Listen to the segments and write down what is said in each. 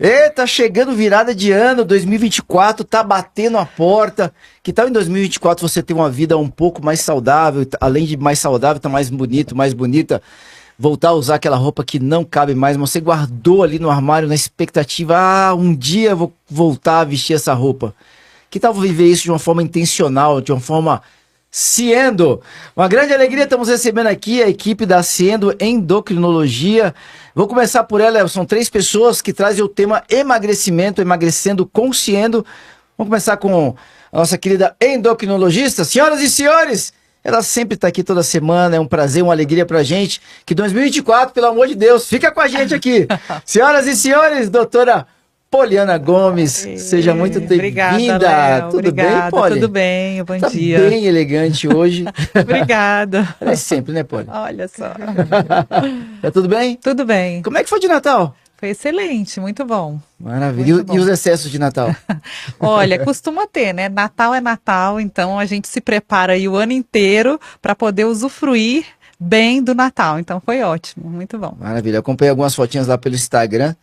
Eita, chegando virada de ano, 2024 tá batendo a porta. Que tal em 2024 você ter uma vida um pouco mais saudável, além de mais saudável, tá mais bonito, mais bonita, voltar a usar aquela roupa que não cabe mais, mas você guardou ali no armário na expectativa, um dia eu vou voltar a vestir essa roupa. Que tal viver isso de uma forma intencional, de uma forma Ciendo? Uma grande alegria, estamos recebendo aqui a equipe da Ciendo Endocrinologia. Vou começar por ela, são 3 pessoas que trazem o tema emagrecimento, emagrecendo com Ciendo. Vamos começar com a nossa querida endocrinologista. Senhoras e senhores, ela sempre está aqui toda semana, é um prazer, uma alegria pra gente. Que 2024, pelo amor de Deus, fica com a gente aqui. Senhoras e senhores, doutora Poliana Gomes, seja muito bem-vinda. Tudo bem, Poli? Tudo bem, bom dia. Tá bem elegante hoje. Obrigada. É sempre, né, Poli? Olha só. Tá tudo bem? Tudo bem. Como é que foi de Natal? Foi excelente, muito bom. Maravilha. Muito bom. E os excessos de Natal? Olha, costuma ter, né? Natal é Natal, então a gente se prepara aí o ano inteiro para poder usufruir bem do Natal. Então foi ótimo, muito bom. Maravilha. Eu acompanhei algumas fotinhas lá pelo Instagram.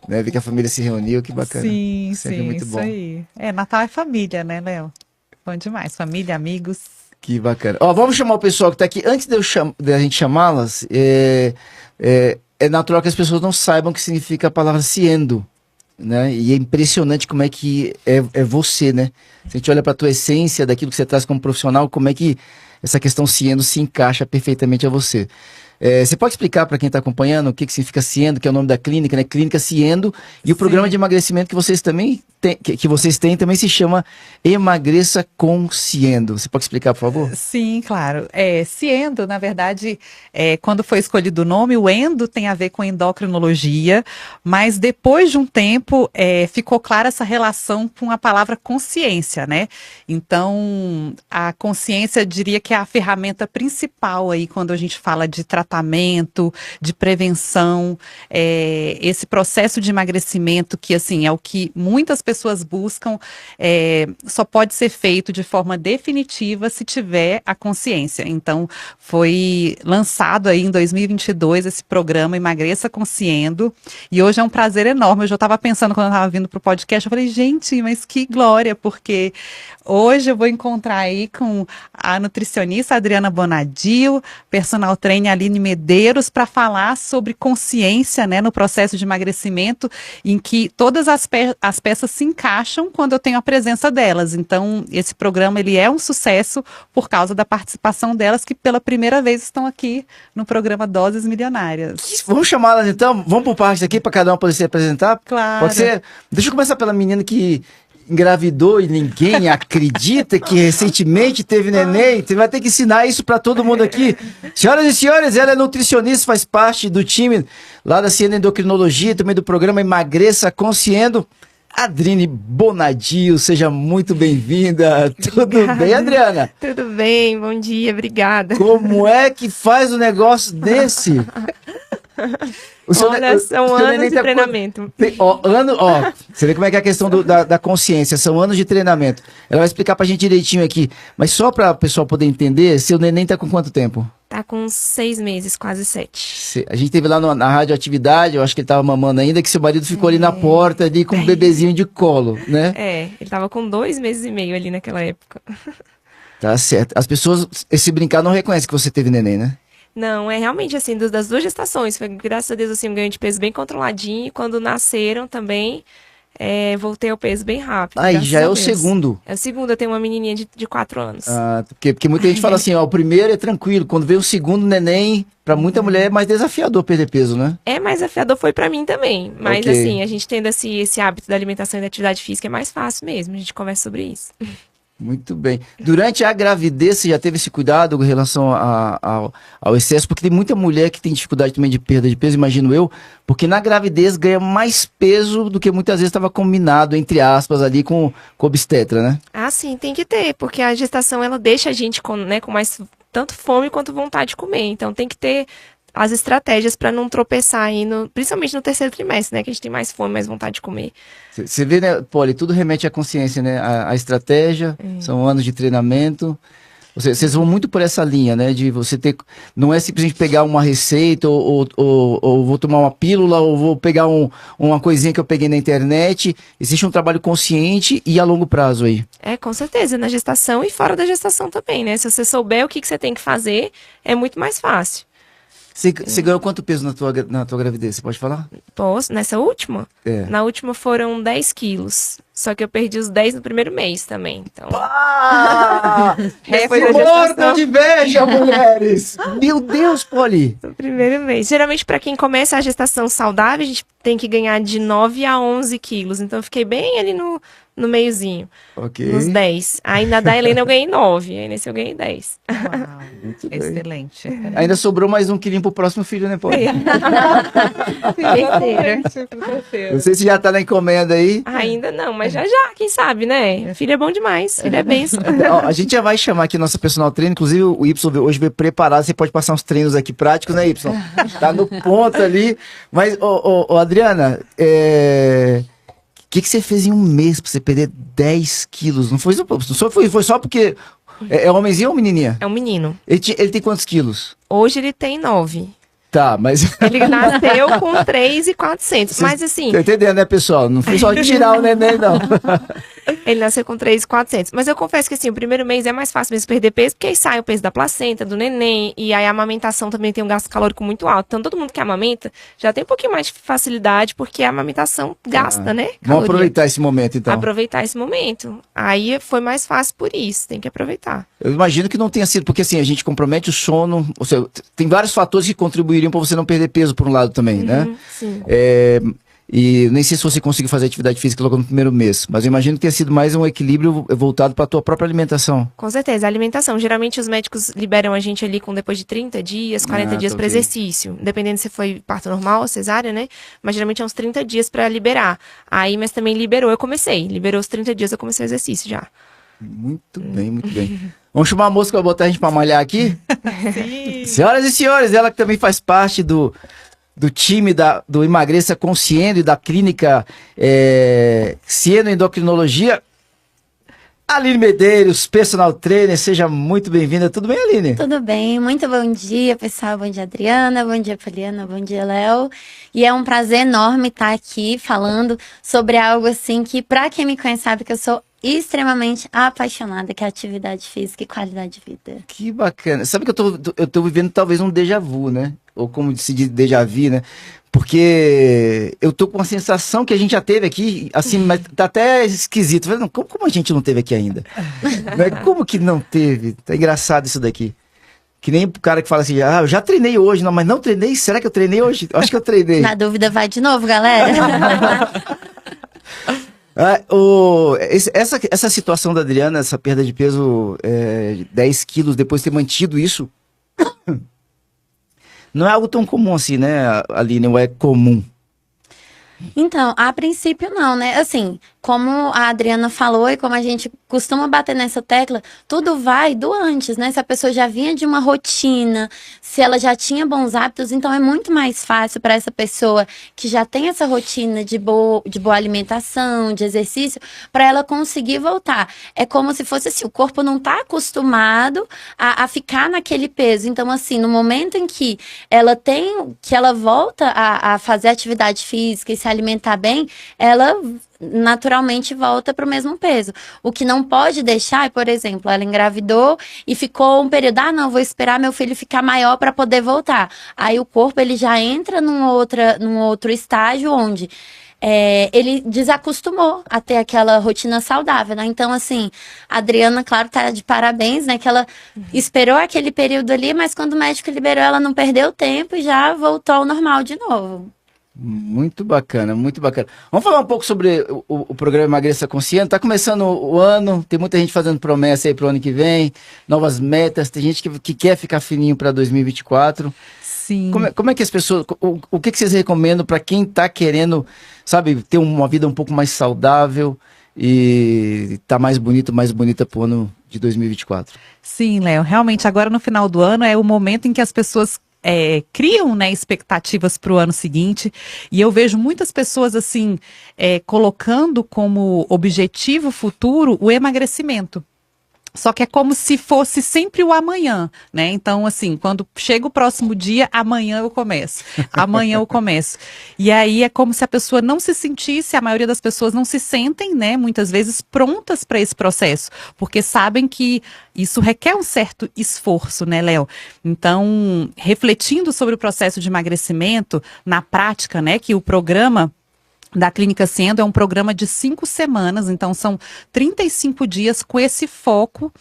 Né, vi que a família se reuniu, que bacana. Sim, sempre sim, muito isso bom. aí. Natal é família, né, Léo? Bom demais, família, amigos. Que bacana. Ó, vamos chamar o pessoal que tá aqui. Antes de a gente chamá-las, é natural que as pessoas não saibam o que significa a palavra Ciendo, né? E é impressionante como é que é você, né? Se a gente olha para a tua essência, daquilo que você traz como profissional, como é que essa questão Ciendo se encaixa perfeitamente a você. Você pode explicar para quem está acompanhando o que significa Ciendo, que é o nome da clínica, né? Clínica Ciendo, e o programa de emagrecimento que vocês também que vocês têm também se chama Emagreça com Ciendo. Você pode explicar, por favor? Sim, claro. Ciendo, na verdade, quando foi escolhido o nome, o endo tem a ver com endocrinologia, mas depois de um tempo ficou clara essa relação com a palavra consciência, né? Então, a consciência, diria que é a ferramenta principal aí quando a gente fala de tratamento, de prevenção, esse processo de emagrecimento que, assim, é o que muitas pessoas buscam, só pode ser feito de forma definitiva se tiver a consciência. Então, foi lançado aí em 2022 esse programa Emagreça com Ciendo, e hoje é um prazer enorme. Eu já estava pensando quando eu estava vindo para o podcast, eu falei, gente, mas que glória, porque hoje eu vou encontrar aí com a nutricionista Adriana Bonadio, personal trainer Aline Medeiros, para falar sobre consciência, né, no processo de emagrecimento, em que todas as peças se encaixam quando eu tenho a presença delas. Então, esse programa ele é um sucesso por causa da participação delas, que pela primeira vez estão aqui no programa Doses Milionárias. Vamos chamá-las então? Vamos por partes aqui para cada uma poder se apresentar? Claro. Pode ser? Deixa eu começar pela menina que engravidou e ninguém acredita que recentemente teve neném. Você vai ter que ensinar isso para todo mundo aqui. Senhoras e senhores, ela é nutricionista, faz parte do time lá da Ciendo Endocrinologia, também do programa Emagreça com Ciendo. Adriane Bonadio, seja muito bem-vinda. Tudo bem, Adriana? Tudo bem, bom dia, obrigada. Como é que faz um negócio desse? Olha, são anos de treinamento. Você vê como é que é a questão da consciência, são anos de treinamento. Ela vai explicar pra gente direitinho aqui, mas só para o pessoal poder entender, seu neném tá com quanto tempo? Tá com 6 meses, quase 7. A gente teve lá na radioatividade, eu acho que ele tava mamando ainda, que seu marido ficou ali na porta, ali com um bebezinho de colo, né? Ele tava com 2 meses e meio ali naquela época. Tá certo. As pessoas, esse brincar, não reconhecem que você teve neném, né? Não, é realmente assim, das 2 gestações. Foi, graças a Deus, assim, um ganho de peso bem controladinho. E quando nasceram também, voltei ao peso bem rápido. Aí já é o segundo. É o segundo, eu tenho uma menininha de 4 anos. Porque muita gente fala assim, o primeiro é tranquilo, quando vem o segundo neném, pra muita mulher é mais desafiador perder peso, né? É mais desafiador, foi pra mim também. Mas assim, a gente tendo esse hábito da alimentação e da atividade física é mais fácil mesmo, a gente conversa sobre isso. Muito bem. Durante a gravidez, você já teve esse cuidado em relação ao excesso? Porque tem muita mulher que tem dificuldade também de perda de peso, imagino eu, porque na gravidez ganha mais peso do que muitas vezes estava combinado, entre aspas, ali com o obstetra, né? Ah, sim, tem que ter, porque a gestação, ela deixa a gente com mais tanto fome quanto vontade de comer. Então tem que ter as estratégias para não tropeçar aí, principalmente no terceiro trimestre, né? Que a gente tem mais fome, mais vontade de comer. Você vê, né, Poli, tudo remete à consciência, né? A estratégia, são anos de treinamento. Vocês vão muito por essa linha, né? De você ter. Não é simplesmente pegar uma receita, ou vou tomar uma pílula, ou vou pegar uma coisinha que eu peguei na internet. Existe um trabalho consciente e a longo prazo aí. Com certeza, na gestação e fora da gestação também, né? Se você souber o que você tem que fazer, é muito mais fácil. Você ganhou quanto peso na tua gravidez? Você pode falar? Posso, nessa última? É. Na última foram 10 quilos. Só que eu perdi os 10 no primeiro mês também. Então, Foi morto de inveja, mulheres! Meu Deus, Poli! no primeiro mês. Geralmente, para quem começa a gestação saudável, a gente tem que ganhar de 9 a 11 quilos. Então, eu fiquei bem ali no meiozinho. Ok. Nos 10. Aí na da Helena eu ganhei 9. Aí nesse eu ganhei 10. Uau, Muito bem. excelente. Ainda sobrou mais um quilinho pro próximo filho, né, Poli? Não sei se já tá na encomenda aí. Ainda não, mas já, quem sabe, né? Filho é bom demais. Filho é benção. Ó, a gente já vai chamar aqui nossa personal trainer, inclusive o Y hoje veio preparado, você pode passar uns treinos aqui práticos, né, Y? Tá no ponto ali. Mas, Adriana, o que você fez em um mês pra você perder 10 quilos? Não foi só porque... É homenzinho ou menininha? É um menino. Ele tem quantos quilos? Hoje ele tem 9. Tá, mas... Ele nasceu com 3.400. Mas assim, Tá entendendo, né, pessoal? Não foi só tirar o neném, não. ele nasceu com 3.400. Mas eu confesso que assim, o primeiro mês é mais fácil mesmo perder peso, porque aí sai o peso da placenta, do neném, e aí a amamentação também tem um gasto calórico muito alto. Então todo mundo que amamenta já tem um pouquinho mais de facilidade, porque a amamentação gasta, né? Vamos Caloria. aproveitar esse momento, então. Aproveitar esse momento. Aí foi mais fácil por isso, tem que aproveitar. Eu imagino que não tenha sido, porque assim, a gente compromete o sono, ou seja, tem vários fatores que contribuiriam para você não perder peso por um lado também, né? Sim. E nem sei se você conseguiu fazer atividade física logo no primeiro mês, mas eu imagino que tenha sido mais um equilíbrio voltado para a tua própria alimentação. Com certeza, a alimentação. Geralmente os médicos liberam a gente ali com depois de 30 dias, 40 dias tá para ok. exercício. Dependendo se foi parto normal ou cesárea, né? Mas geralmente é uns 30 dias para liberar. Aí, mas também liberou, liberou os 30 dias, eu comecei o exercício já. Muito bem, muito bem. Vamos chamar a moça para botar a gente para malhar aqui? Sim. Senhoras e senhores, ela que também faz parte do time do Emagreça com Cieno e da clínica Cieno Endocrinologia, Aline Medeiros, personal trainer, seja muito bem-vinda. Tudo bem, Aline? Tudo bem, muito bom dia, pessoal. Bom dia, Adriana. Bom dia, Poliana. Bom dia, Léo. E é um prazer enorme estar aqui falando sobre algo assim que, para quem me conhece, sabe que eu sou extremamente apaixonada, que é atividade física e qualidade de vida. Que bacana. Sabe que eu tô vivendo talvez um déjà vu, né? Ou como se diz déjà vu, né? Porque eu tô com uma sensação que a gente já teve aqui, assim, mas tá até esquisito. Falei, não, como a gente não teve aqui ainda? Né? Como que não teve? Tá engraçado isso daqui. Que nem o cara que fala assim, eu já treinei hoje, não, mas não treinei? Será que eu treinei hoje? Acho que eu treinei. Na dúvida, vai de novo, galera. Essa situação da Adriana, essa perda de peso, 10 quilos depois de ter mantido isso, não é algo tão comum assim, né, Aline? Ou é comum? Então, a princípio não, né? Assim, como a Adriana falou e como a gente costuma bater nessa tecla, tudo vai do antes, né? Se a pessoa já vinha de uma rotina, se ela já tinha bons hábitos, então é muito mais fácil para essa pessoa que já tem essa rotina de boa alimentação, de exercício, para ela conseguir voltar. É como se fosse assim, o corpo não está acostumado a ficar naquele peso. Então, assim, no momento em que ela volta a fazer atividade física e se alimentar bem, ela naturalmente volta para o mesmo peso. O que não pode deixar é, por exemplo, ela engravidou e ficou um período, não, vou esperar meu filho ficar maior para poder voltar. Aí o corpo ele já entra num outro estágio onde ele desacostumou a ter aquela rotina saudável, né? Então, assim, a Adriana, claro, tá de parabéns, né? Que ela esperou aquele período ali, mas quando o médico liberou, ela não perdeu tempo e já voltou ao normal de novo. Muito bacana, muito bacana. Vamos falar um pouco sobre o programa Emagreça com Cieno. Tá começando o ano, tem muita gente fazendo promessa aí pro ano que vem, novas metas, tem gente que quer ficar fininho para 2024. Sim. Como é que as pessoas, o que vocês recomendam para quem tá querendo, sabe, ter uma vida um pouco mais saudável e tá mais bonita pro ano de 2024? Sim, Léo, realmente agora no final do ano é o momento em que as pessoas criam, né, expectativas para o ano seguinte, e eu vejo muitas pessoas assim colocando como objetivo futuro o emagrecimento. Só que é como se fosse sempre o amanhã, né? Então, assim, quando chega o próximo dia, amanhã eu começo. Amanhã eu começo. E aí é como se a pessoa não se sentisse, a maioria das pessoas não se sentem, né? Muitas vezes prontas para esse processo, porque sabem que isso requer um certo esforço, né, Léo? Então, refletindo sobre o processo de emagrecimento, na prática, né, que o programa da Clínica Sendo é um programa de 5 semanas, então são 35 dias com esse foco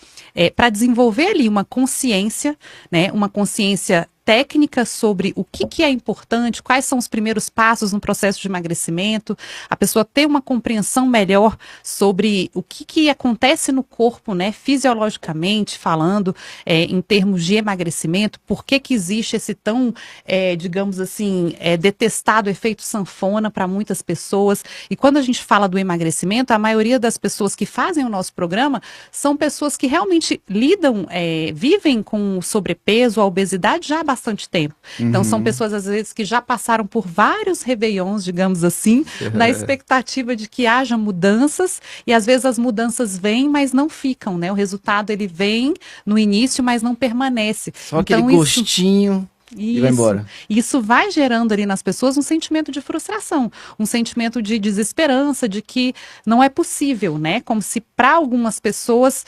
para desenvolver ali uma consciência, né, uma consciência técnica sobre o que é importante, quais são os primeiros passos no processo de emagrecimento, a pessoa ter uma compreensão melhor sobre o que acontece no corpo, né, fisiologicamente falando, em termos de emagrecimento, por que existe esse tão, digamos assim, detestado efeito sanfona para muitas pessoas. E quando a gente fala do emagrecimento, a maioria das pessoas que fazem o nosso programa são pessoas que realmente lidam, vivem com o sobrepeso, a obesidade já há bastante tempo. Então são pessoas às vezes que já passaram por vários réveillons, digamos assim, na expectativa de que haja mudanças, e às vezes as mudanças vêm, mas não ficam, né? O resultado ele vem no início, mas não permanece. Só aquele gostinho. E vai embora. Isso vai gerando ali nas pessoas um sentimento de frustração, um sentimento de desesperança, de que não é possível, né? Como se para algumas pessoas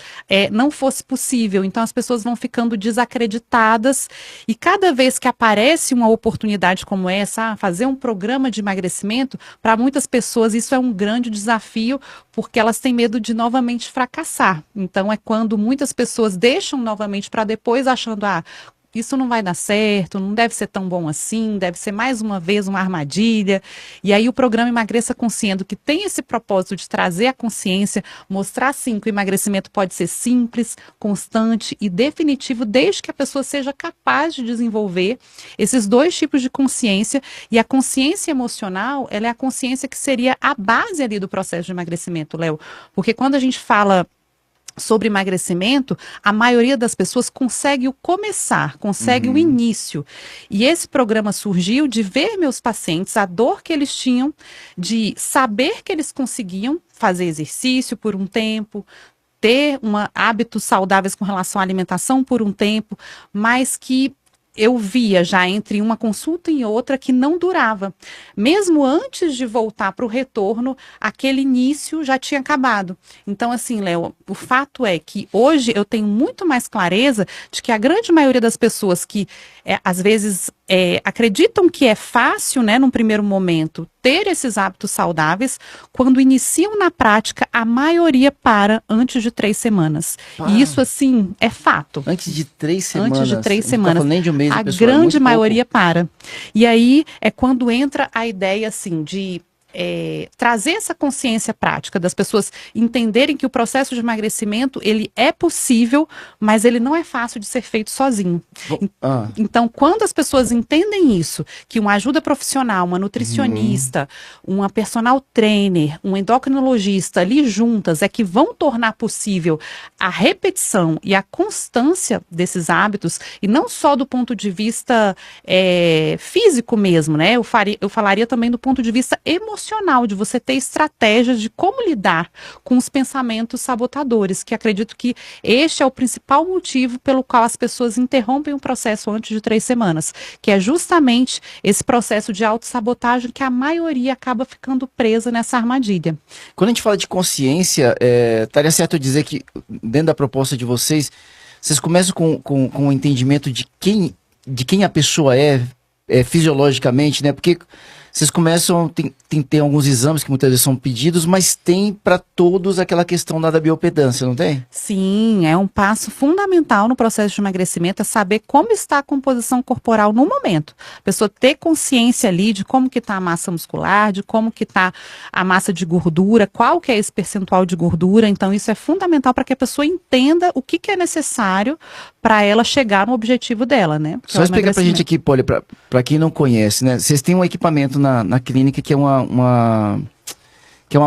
não fosse possível. Então as pessoas vão ficando desacreditadas, e cada vez que aparece uma oportunidade como essa, fazer um programa de emagrecimento, para muitas pessoas isso é um grande desafio, porque elas têm medo de novamente fracassar. Então é quando muitas pessoas deixam novamente para depois, achando, isso não vai dar certo, não deve ser tão bom assim, deve ser mais uma vez uma armadilha. E aí o programa Emagreça Consciente, que tem esse propósito de trazer a consciência, mostrar sim que o emagrecimento pode ser simples, constante e definitivo, desde que a pessoa seja capaz de desenvolver esses 2 tipos de consciência. E a consciência emocional, ela é a consciência que seria a base ali do processo de emagrecimento, Léo. Porque quando a gente fala sobre emagrecimento, a maioria das pessoas consegue o começar, consegue o início. E esse programa surgiu de ver meus pacientes, a dor que eles tinham, de saber que eles conseguiam fazer exercício por um tempo, ter hábitos saudáveis com relação à alimentação por um tempo, mas que eu via já entre uma consulta e outra que não durava. Mesmo antes de voltar para o retorno, aquele início já tinha acabado. Então, assim, Léo, o fato é que hoje eu tenho muito mais clareza de que a grande maioria das pessoas que, às vezes, acreditam que é fácil, né, num primeiro momento, ter esses hábitos saudáveis, quando iniciam na prática, a maioria para antes de 3 semanas. E isso, assim, é fato. Antes de 3 semanas. Antes de 3 semanas. Nem de um mês, a pessoal, grande maioria para. E aí é quando entra a ideia, assim, de trazer essa consciência prática das pessoas entenderem que o processo de emagrecimento, ele é possível, mas ele não é fácil de ser feito sozinho. Então, quando as pessoas entendem isso, que uma ajuda profissional, uma nutricionista, uma personal trainer, um endocrinologista ali juntas é que vão tornar possível a repetição e a constância desses hábitos, e não só do ponto de vista físico mesmo, né? Eu falaria também do ponto de vista emocional, de você ter estratégias de como lidar com os pensamentos sabotadores, que acredito que este é o principal motivo pelo qual as pessoas interrompem o processo antes de 3 semanas, que é justamente esse processo de autossabotagem que a maioria acaba ficando presa nessa armadilha. Quando a gente fala de consciência, estaria certo eu dizer que dentro da proposta de vocês começam com o entendimento de quem a pessoa é fisiologicamente, né? Porque vocês começam, tem alguns exames que muitas vezes são pedidos, mas tem para todos aquela questão da biopedância, não tem? Sim, é um passo fundamental no processo de emagrecimento, é saber como está a composição corporal no momento. A pessoa ter consciência ali de como que está a massa muscular, de como que está a massa de gordura, qual que é esse percentual de gordura. Então isso é fundamental para que a pessoa entenda o que é necessário para ela chegar no objetivo dela, né? Só explica pra gente aqui, Polly, para quem não conhece, né? Vocês têm um equipamento na clínica que é uma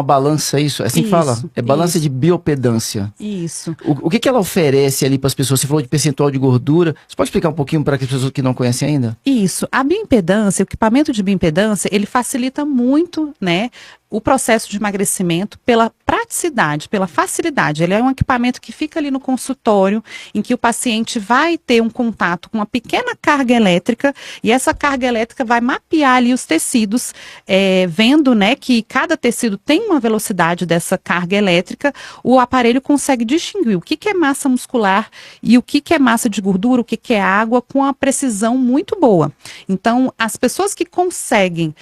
balança, isso? É assim que fala? É balança de biopedância. Isso. O que ela oferece ali para as pessoas? Você falou de percentual de gordura. Você pode explicar um pouquinho para as pessoas que não conhecem ainda? Isso. A bioimpedância, o equipamento de bioimpedância, ele facilita muito, né, o processo de emagrecimento pela praticidade, pela facilidade. Ele é um equipamento que fica ali no consultório, em que o paciente vai ter um contato com uma pequena carga elétrica, e essa carga elétrica vai mapear ali os tecidos, vendo, né, que cada tecido tem uma velocidade dessa carga elétrica. O aparelho consegue distinguir o que é massa muscular e o que é massa de gordura, o que é água, com uma precisão muito boa. Então, as pessoas que conseguem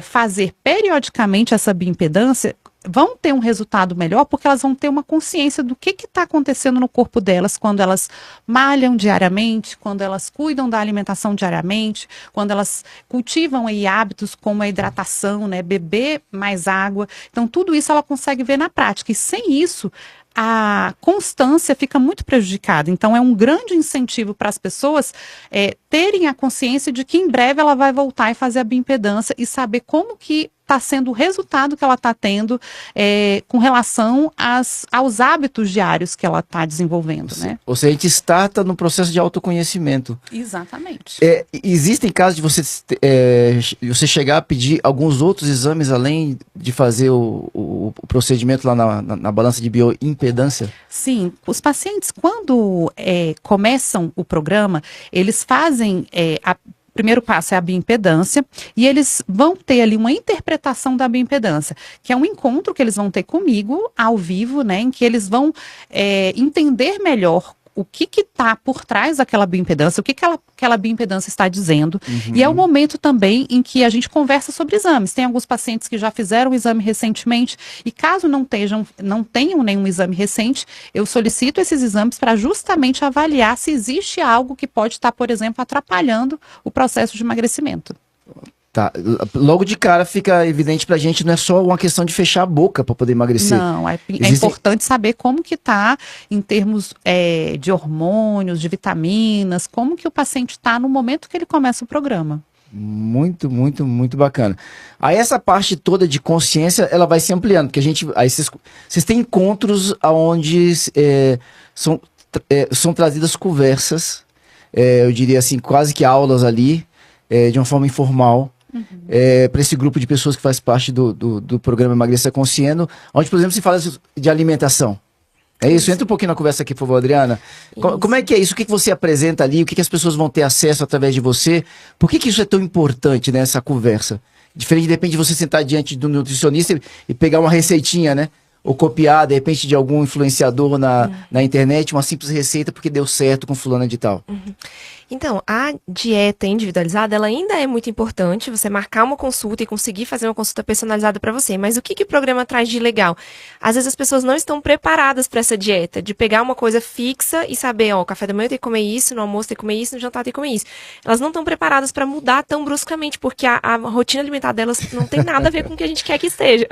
fazer periodicamente essa bioimpedância vão ter um resultado melhor, porque elas vão ter uma consciência do que está acontecendo no corpo delas quando elas malham diariamente, quando elas cuidam da alimentação diariamente, quando elas cultivam aí hábitos como a hidratação, né, beber mais água. Então, tudo isso ela consegue ver na prática, e sem isso a constância fica muito prejudicada. Então, é um grande incentivo para as pessoas terem a consciência de que em breve ela vai voltar e fazer a bioimpedância e saber como que está sendo o resultado que ela está tendo com relação aos hábitos diários que ela está desenvolvendo, né? Ou seja, a gente starta no processo de autoconhecimento. Exatamente. Existem casos de você chegar a pedir alguns outros exames além de fazer o procedimento lá na balança de bioimpedância? Sim, os pacientes, quando começam o programa, eles fazem o primeiro passo é a bioimpedância, e eles vão ter ali uma interpretação da bioimpedância, que é um encontro que eles vão ter comigo, ao vivo, né, em que eles vão entender melhor o que está por trás daquela bioimpedância, o que aquela bioimpedância está dizendo. Uhum. E é o momento também em que a gente conversa sobre exames. Tem alguns pacientes que já fizeram o exame recentemente, e caso não tenham nenhum exame recente, eu solicito esses exames para justamente avaliar se existe algo que pode estar, por exemplo, atrapalhando o processo de emagrecimento. Tá, logo de cara fica evidente pra gente, não é só uma questão de fechar a boca para poder emagrecer. Não, é importante saber como que tá em termos de hormônios, de vitaminas, como que o paciente está no momento que ele começa o programa. Muito, muito, muito bacana. Aí essa parte toda de consciência, ela vai se ampliando, porque aí vocês têm encontros onde são trazidas conversas, eu diria assim, quase que aulas ali, de uma forma informal. Uhum. Para esse grupo de pessoas que faz parte do programa Emagreça Consciente, onde, por exemplo, se fala de alimentação. É isso? Entra um pouquinho na conversa aqui, por favor, Adriana. Como é que é isso? O que você apresenta ali? O que as pessoas vão ter acesso através de você? Por que isso é tão importante, né, essa conversa? Diferente, de repente, de você sentar diante do nutricionista e pegar uma receitinha, né? Ou copiar, de repente, de algum influenciador na internet, uma simples receita porque deu certo com fulana de tal. Uhum. Então, a dieta individualizada, ela ainda é muito importante, você marcar uma consulta e conseguir fazer uma consulta personalizada para você. Mas o que o programa traz de legal? Às vezes as pessoas não estão preparadas para essa dieta, de pegar uma coisa fixa e saber, ó, café da manhã eu tenho que comer isso, no almoço tem que comer isso, no jantar tem que comer isso. Elas não estão preparadas para mudar tão bruscamente, porque a rotina alimentar delas não tem nada a ver com o que a gente quer que esteja.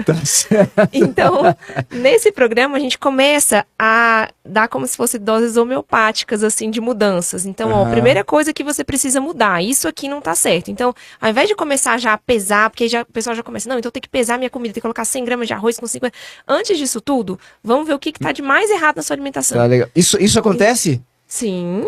Então, nesse programa a gente começa a dar como se fosse doses homeopáticas, assim, de mudanças. Então, ó, a primeira coisa que você precisa mudar, isso aqui não tá certo. Então, ao invés de começar já a pesar, porque o pessoal já começa, não, então tem que pesar minha comida, tem que colocar 100 gramas de arroz com 50. Antes disso tudo, vamos ver o que tá de mais errado na sua alimentação. Tá, legal. Isso acontece? Sim.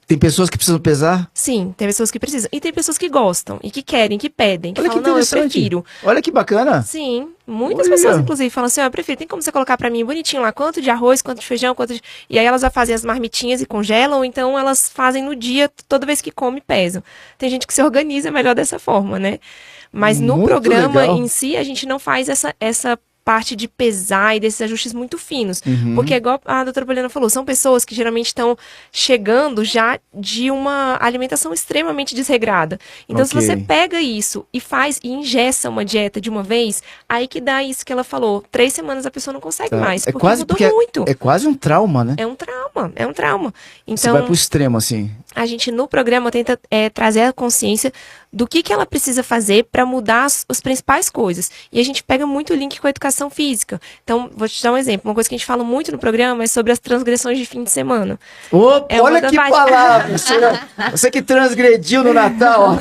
Tem pessoas que precisam pesar? Sim, tem pessoas que precisam. E tem pessoas que gostam, e que querem, que pedem, que Olha falam, que não, eu prefiro. Olha que bacana. Sim, muitas pessoas, inclusive, falam assim, eu prefiro, tem como você colocar pra mim bonitinho lá, quanto de arroz, quanto de feijão, quanto de... E aí elas já fazem as marmitinhas e congelam, ou então elas fazem no dia, toda vez que come, pesam. Tem gente que se organiza melhor dessa forma, né? Mas no Muito programa legal. em si, a gente não faz essa parte de pesar e desses ajustes muito finos. Uhum. Porque, igual a doutora Poliana falou, são pessoas que geralmente estão chegando já de uma alimentação extremamente desregrada. Então, se você pega isso e ingessa uma dieta de uma vez, aí que dá isso que ela falou. 3 semanas a pessoa não consegue mais, porque mudou muito. É quase um trauma, né? É um trauma. Então, você vai pro extremo, assim. A gente, no programa, tenta trazer a consciência do que ela precisa fazer para mudar as principais coisas. E a gente pega muito o link com a educação física. Então, vou te dar um exemplo. Uma coisa que a gente fala muito no programa é sobre as transgressões de fim de semana. Olha que palavra! Você que transgrediu no Natal.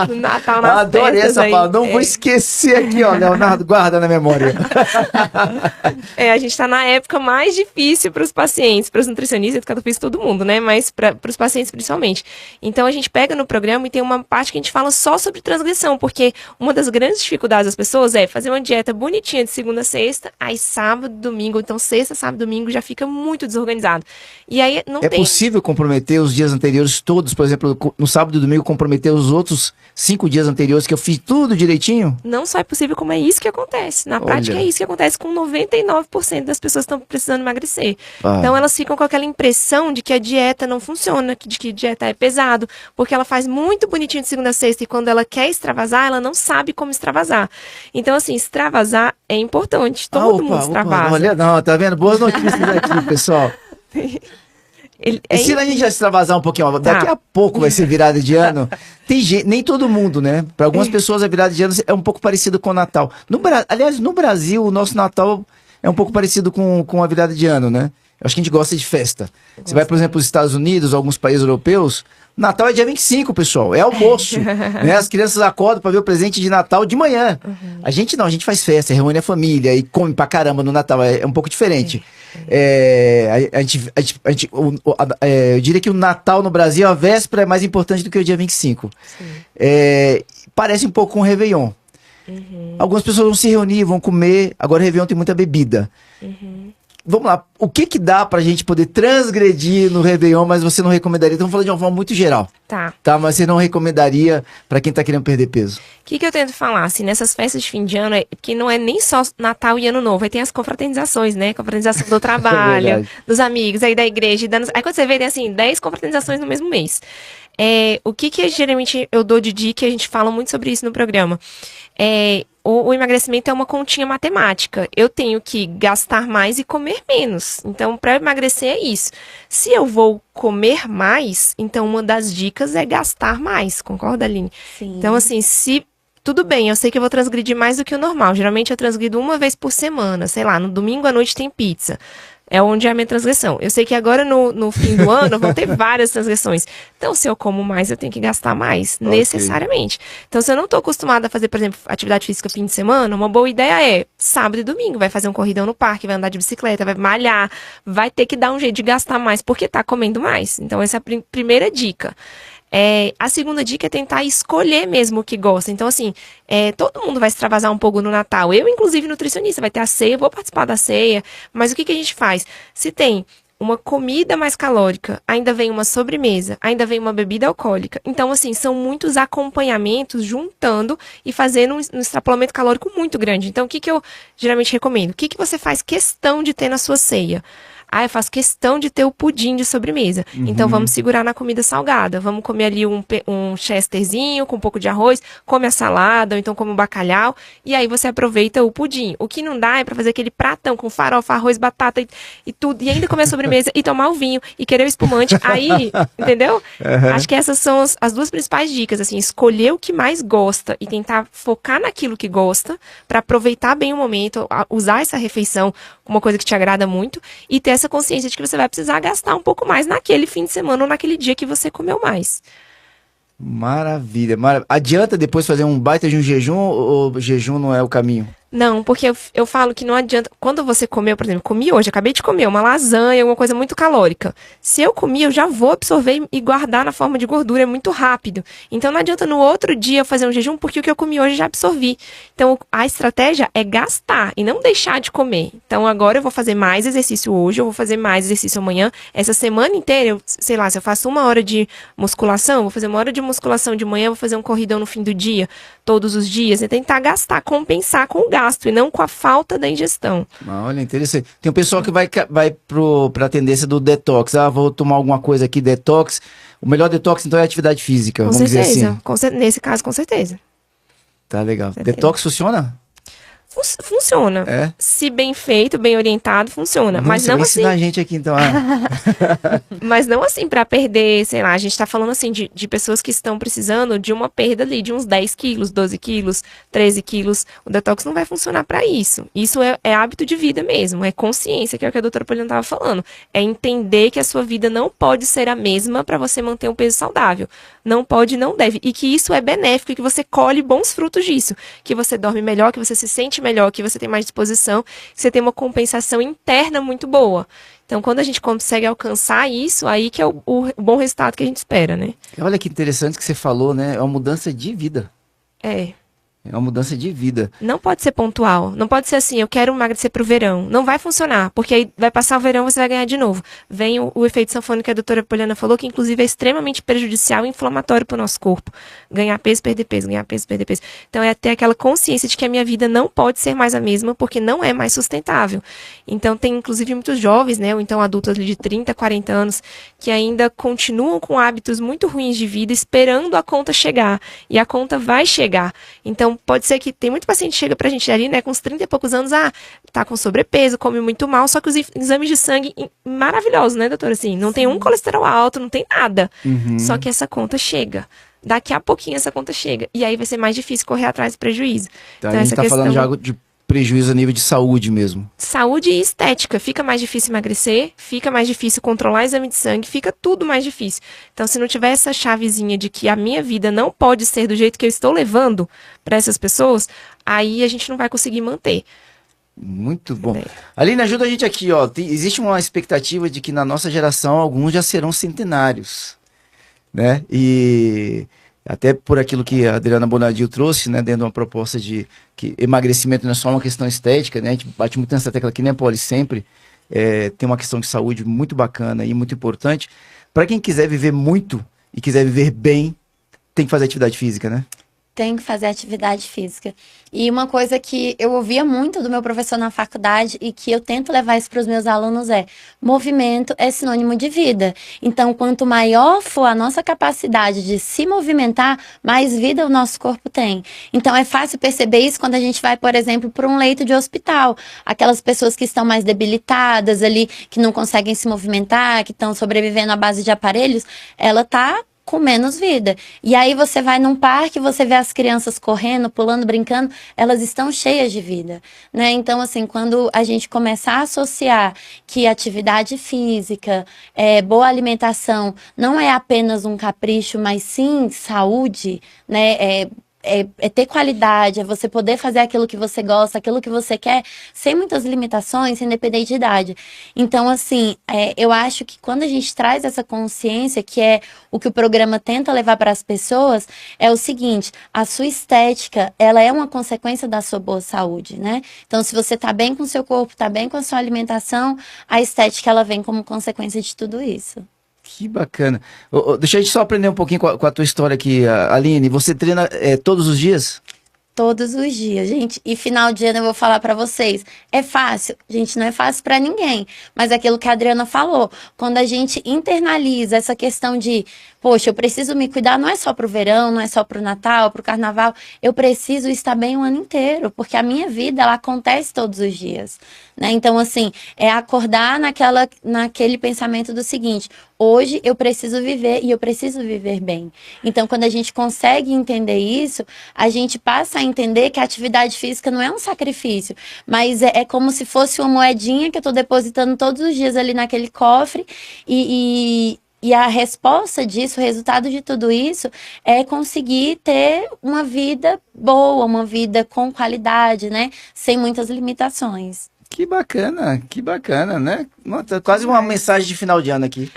No Natal, nas adorei essa palavra. Não vou esquecer aqui, ó, Leonardo, guarda na memória. A gente está na época mais difícil para os pacientes, para os nutricionistas, educador físico, todo mundo, né? Mas para os pacientes principalmente. Então, a gente pega no programa e tem uma parte que a a gente fala só sobre transgressão, porque uma das grandes dificuldades das pessoas é fazer uma dieta bonitinha de segunda a sexta, aí sábado, domingo, então sexta, sábado, domingo já fica muito desorganizado. E aí não É tem... possível comprometer os dias anteriores todos, por exemplo, no sábado e domingo, comprometer os outros 5 dias anteriores que eu fiz tudo direitinho? Não só é possível, como é isso que acontece. Na prática é isso que acontece com 99% das pessoas que estão precisando emagrecer. Então elas ficam com aquela impressão de que a dieta não funciona, de que a dieta é pesado, porque ela faz muito bonitinho de segunda a sexta e quando ela quer extravasar, ela não sabe como extravasar. Então assim, extravasar é importante. Todo mundo extravasa. Olha, não, tá vendo? Boas notícias aqui, pessoal. Ensina a gente a extravasar um pouquinho. Daqui a pouco vai ser virada de ano. Tem gente, nem todo mundo, né? Para algumas pessoas a virada de ano é um pouco parecido com o Natal. Aliás, no Brasil, o nosso Natal é um pouco parecido com a virada de ano, né? Eu acho que a gente gosta de festa. Você vai, por exemplo, para os Estados Unidos, alguns países europeus, Natal é dia 25, pessoal. É almoço. Né? As crianças acordam para ver o presente de Natal de manhã. A gente não, a gente faz festa, reúne a família e come pra caramba no Natal. É um pouco diferente. Eu diria que o Natal no Brasil, a véspera é mais importante do que o dia 25. Parece um pouco com o Réveillon. Algumas pessoas vão se reunir, vão comer. Agora o Réveillon tem muita bebida. Vamos lá, o que dá pra gente poder transgredir no Réveillon, mas você não recomendaria? Estamos falando de uma forma muito geral. Tá, mas você não recomendaria pra quem tá querendo perder peso? O que eu tento falar, assim, nessas festas de fim de ano, que não é nem só Natal e Ano Novo, aí tem as confraternizações, né? Confraternização do trabalho, dos amigos, aí da igreja. Aí quando você vê, tem assim, 10 confraternizações no mesmo mês. O que geralmente eu dou de dica, e a gente fala muito sobre isso no programa, o emagrecimento é uma continha matemática. Eu tenho que gastar mais e comer menos. Então, para emagrecer é isso. Se eu vou comer mais, então uma das dicas é gastar mais. Concorda, Aline? Sim. Então, assim, tudo bem, eu sei que eu vou transgredir mais do que o normal. Geralmente eu transgrido uma vez por semana. Sei lá, no domingo à noite tem pizza. É onde é a minha transgressão. Eu sei que agora no fim do ano vão ter várias transgressões. Então, se eu como mais, eu tenho que gastar mais, necessariamente. Então, se eu não estou acostumada a fazer, por exemplo, atividade física fim de semana, uma boa ideia é sábado e domingo. Vai fazer um corridão no parque, vai andar de bicicleta, vai malhar, vai ter que dar um jeito de gastar mais, porque tá comendo mais. Então, essa é a primeira dica. A segunda dica é tentar escolher mesmo o que gosta. Então, assim, todo mundo vai extravasar um pouco no Natal. Eu, inclusive, nutricionista, vai ter a ceia, vou participar da ceia. Mas o que a gente faz? Se tem uma comida mais calórica, ainda vem uma sobremesa, ainda vem uma bebida alcoólica. Então, assim, são muitos acompanhamentos juntando e fazendo um extrapolamento calórico muito grande. Então, o que eu geralmente recomendo? O que você faz questão de ter na sua ceia? Eu faço questão de ter o pudim de sobremesa. Então, vamos segurar na comida salgada. Vamos comer ali um chesterzinho com um pouco de arroz, come a salada, ou então come um bacalhau. E aí, você aproveita o pudim. O que não dá é pra fazer aquele pratão com farofa, arroz, batata e tudo. E ainda comer a sobremesa e tomar o vinho e querer o espumante. Aí, entendeu? Acho que essas são as duas principais dicas. Assim, escolher o que mais gosta e tentar focar naquilo que gosta pra aproveitar bem o momento, usar essa refeição como uma coisa que te agrada muito e ter essa consciência de que você vai precisar gastar um pouco mais naquele fim de semana ou naquele dia que você comeu mais. Maravilha. Adianta depois fazer um baita de um jejum ou jejum não é o caminho? Não, porque eu falo que não adianta. Quando você comeu, por exemplo, comi hoje, acabei de comer uma lasanha, alguma coisa muito calórica. Se eu comi, eu já vou absorver e guardar na forma de gordura, é muito rápido. Então não adianta no outro dia eu fazer um jejum, porque o que eu comi hoje eu já absorvi. Então a estratégia é gastar e não deixar de comer. Então agora eu vou fazer mais exercício hoje, eu vou fazer mais exercício amanhã. Essa semana inteira, sei lá, se eu faço 1 hora de musculação, eu vou fazer 1 hora de musculação de manhã, vou fazer um corridão no fim do dia, todos os dias. É tentar gastar, compensar com o gasto e não com a falta da ingestão. Olha, interessante. Tem um pessoal que vai para a tendência do detox. Vou tomar alguma coisa aqui, detox. O melhor detox, então, é a atividade física, com vamos certeza. dizer assim. Nesse caso, com certeza. Tá legal. Detox funciona? Funciona. Se bem feito, bem orientado, funciona. Mas não assim. Ensinar a gente aqui, então. Mas não assim para perder, sei lá, a gente tá falando assim de pessoas que estão precisando de uma perda ali de uns 10 quilos, 12 quilos, 13 quilos. O detox não vai funcionar para isso. Isso é hábito de vida mesmo, é consciência, que é o que a doutora Poliana tava falando. É entender que a sua vida não pode ser a mesma para você manter um peso saudável. Não pode, não deve. E que isso é benéfico e que você colhe bons frutos disso. Que você dorme melhor, que você se sente sente melhor, que você tem mais disposição, que você tem uma compensação interna muito boa. Então, quando a gente consegue alcançar isso, aí que é o bom resultado que a gente espera, né? Olha que interessante que você falou, né? É uma mudança de vida. É. É uma mudança de vida. Não pode ser pontual. Não pode ser assim, eu quero emagrecer pro verão. Não vai funcionar, porque aí vai passar o verão e você vai ganhar de novo. Vem o efeito sanfona que a doutora Poliana falou, que inclusive é extremamente prejudicial e inflamatório pro nosso corpo. Ganhar peso, perder peso, ganhar peso, perder peso. Então é ter aquela consciência de que a minha vida não pode ser mais a mesma, porque não é mais sustentável. Então tem inclusive muitos jovens, né, ou então adultos ali de 30, 40 anos, que ainda continuam com hábitos muito ruins de vida, esperando a conta chegar. E a conta vai chegar. Então pode ser que tem muito paciente que chega pra gente ali, né, com uns 30 e poucos anos, tá com sobrepeso, come muito mal, só que os exames de sangue maravilhosos, né, doutora? Assim, não tem um colesterol alto, não tem nada. Só que essa conta chega. Daqui a pouquinho essa conta chega. E aí vai ser mais difícil correr atrás do prejuízo. Tá, Então, a gente essa tá questão... falando já de prejuízo a nível de saúde mesmo. Saúde e estética. Fica mais difícil emagrecer, fica mais difícil controlar o exame de sangue, fica tudo mais difícil. Então, se não tiver essa chavezinha de que a minha vida não pode ser do jeito que eu estou levando para essas pessoas, aí a gente não vai conseguir manter. Muito bom. Aline, ajuda a gente aqui, ó. Existe uma expectativa de que na nossa geração alguns já serão centenários, né? E até por aquilo que a Adriana Bonadil trouxe, né, dentro de uma proposta de que emagrecimento não é só uma questão estética, né? A gente bate muito nessa tecla aqui, né, Poli? Sempre tem uma questão de saúde muito bacana e muito importante. Para quem quiser viver muito e quiser viver bem, tem que fazer atividade física, né? Tem que fazer atividade física. E uma coisa que eu ouvia muito do meu professor na faculdade e que eu tento levar isso para os meus alunos é: movimento é sinônimo de vida. Então, quanto maior for a nossa capacidade de se movimentar, mais vida o nosso corpo tem. Então, é fácil perceber isso quando a gente vai, por exemplo, para um leito de hospital. Aquelas pessoas que estão mais debilitadas ali, que não conseguem se movimentar, que estão sobrevivendo à base de aparelhos, ela tá com menos vida. E aí você vai num parque, você vê as crianças correndo, pulando, brincando, elas estão cheias de vida, né? Então, assim, quando a gente começar a associar que atividade física, boa alimentação, não é apenas um capricho, mas sim saúde, né? É ter qualidade, é você poder fazer aquilo que você gosta, aquilo que você quer, sem muitas limitações, sem depender de idade. Então, assim, eu acho que quando a gente traz essa consciência, que é o que o programa tenta levar para as pessoas, é o seguinte: a sua estética, ela é uma consequência da sua boa saúde, né? Então, se você tá bem com o seu corpo, tá bem com a sua alimentação, a estética, ela vem como consequência de tudo isso. Que bacana. Deixa a gente só aprender um pouquinho com a tua história aqui, Aline. Você treina todos os dias? Todos os dias, gente. E final de ano eu vou falar pra vocês. É fácil? Gente, não é fácil pra ninguém. Mas é aquilo que a Adriana falou. Quando a gente internaliza essa questão de, poxa, eu preciso me cuidar, não é só pro verão, não é só pro Natal, pro Carnaval. Eu preciso estar bem o ano inteiro. Porque a minha vida, ela acontece todos os dias, né? Então, assim, é acordar naquele pensamento do seguinte: hoje eu preciso viver e eu preciso viver bem. Então, quando a gente consegue entender isso, a gente passa a entender que a atividade física não é um sacrifício, mas é como se fosse uma moedinha que eu estou depositando todos os dias ali naquele cofre e a resposta disso, o resultado de tudo isso é conseguir ter uma vida boa, uma vida com qualidade, né? Sem muitas limitações. Que bacana, né? Quase uma mensagem de final de ano aqui.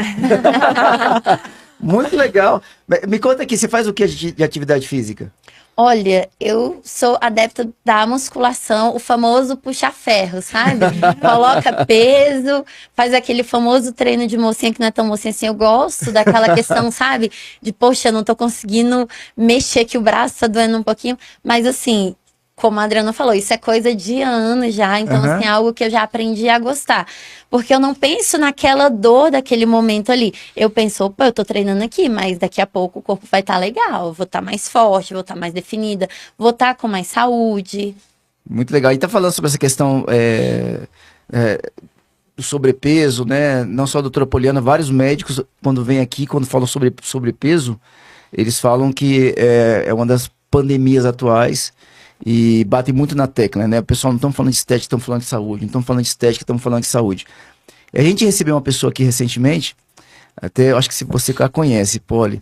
Muito legal. Me conta aqui, você faz o que de atividade física? Olha, eu sou adepta da musculação, o famoso puxa-ferro, sabe? Coloca peso, faz aquele famoso treino de mocinha que não é tão mocinha assim. Eu gosto daquela questão, sabe? De, poxa, eu não tô conseguindo mexer aqui o braço, tá doendo um pouquinho. Mas assim, como a Adriana falou, isso é coisa de anos já, então assim, é algo que eu já aprendi a gostar. Porque eu não penso naquela dor daquele momento ali. Eu penso, opa, eu tô treinando aqui, mas daqui a pouco o corpo vai estar legal, eu vou estar mais forte, vou estar mais definida, vou estar com mais saúde. Muito legal. E tá falando sobre essa questão do sobrepeso, né? Não só a doutora Poliana, vários médicos, quando vêm aqui, quando falam sobre sobrepeso, eles falam que é uma das pandemias atuais. E bate muito na tecla, né? O pessoal não estão falando de estética, estão falando de saúde. Não estão falando de estética, estão falando de saúde. A gente recebeu uma pessoa aqui recentemente, até acho que você a conhece, Poli,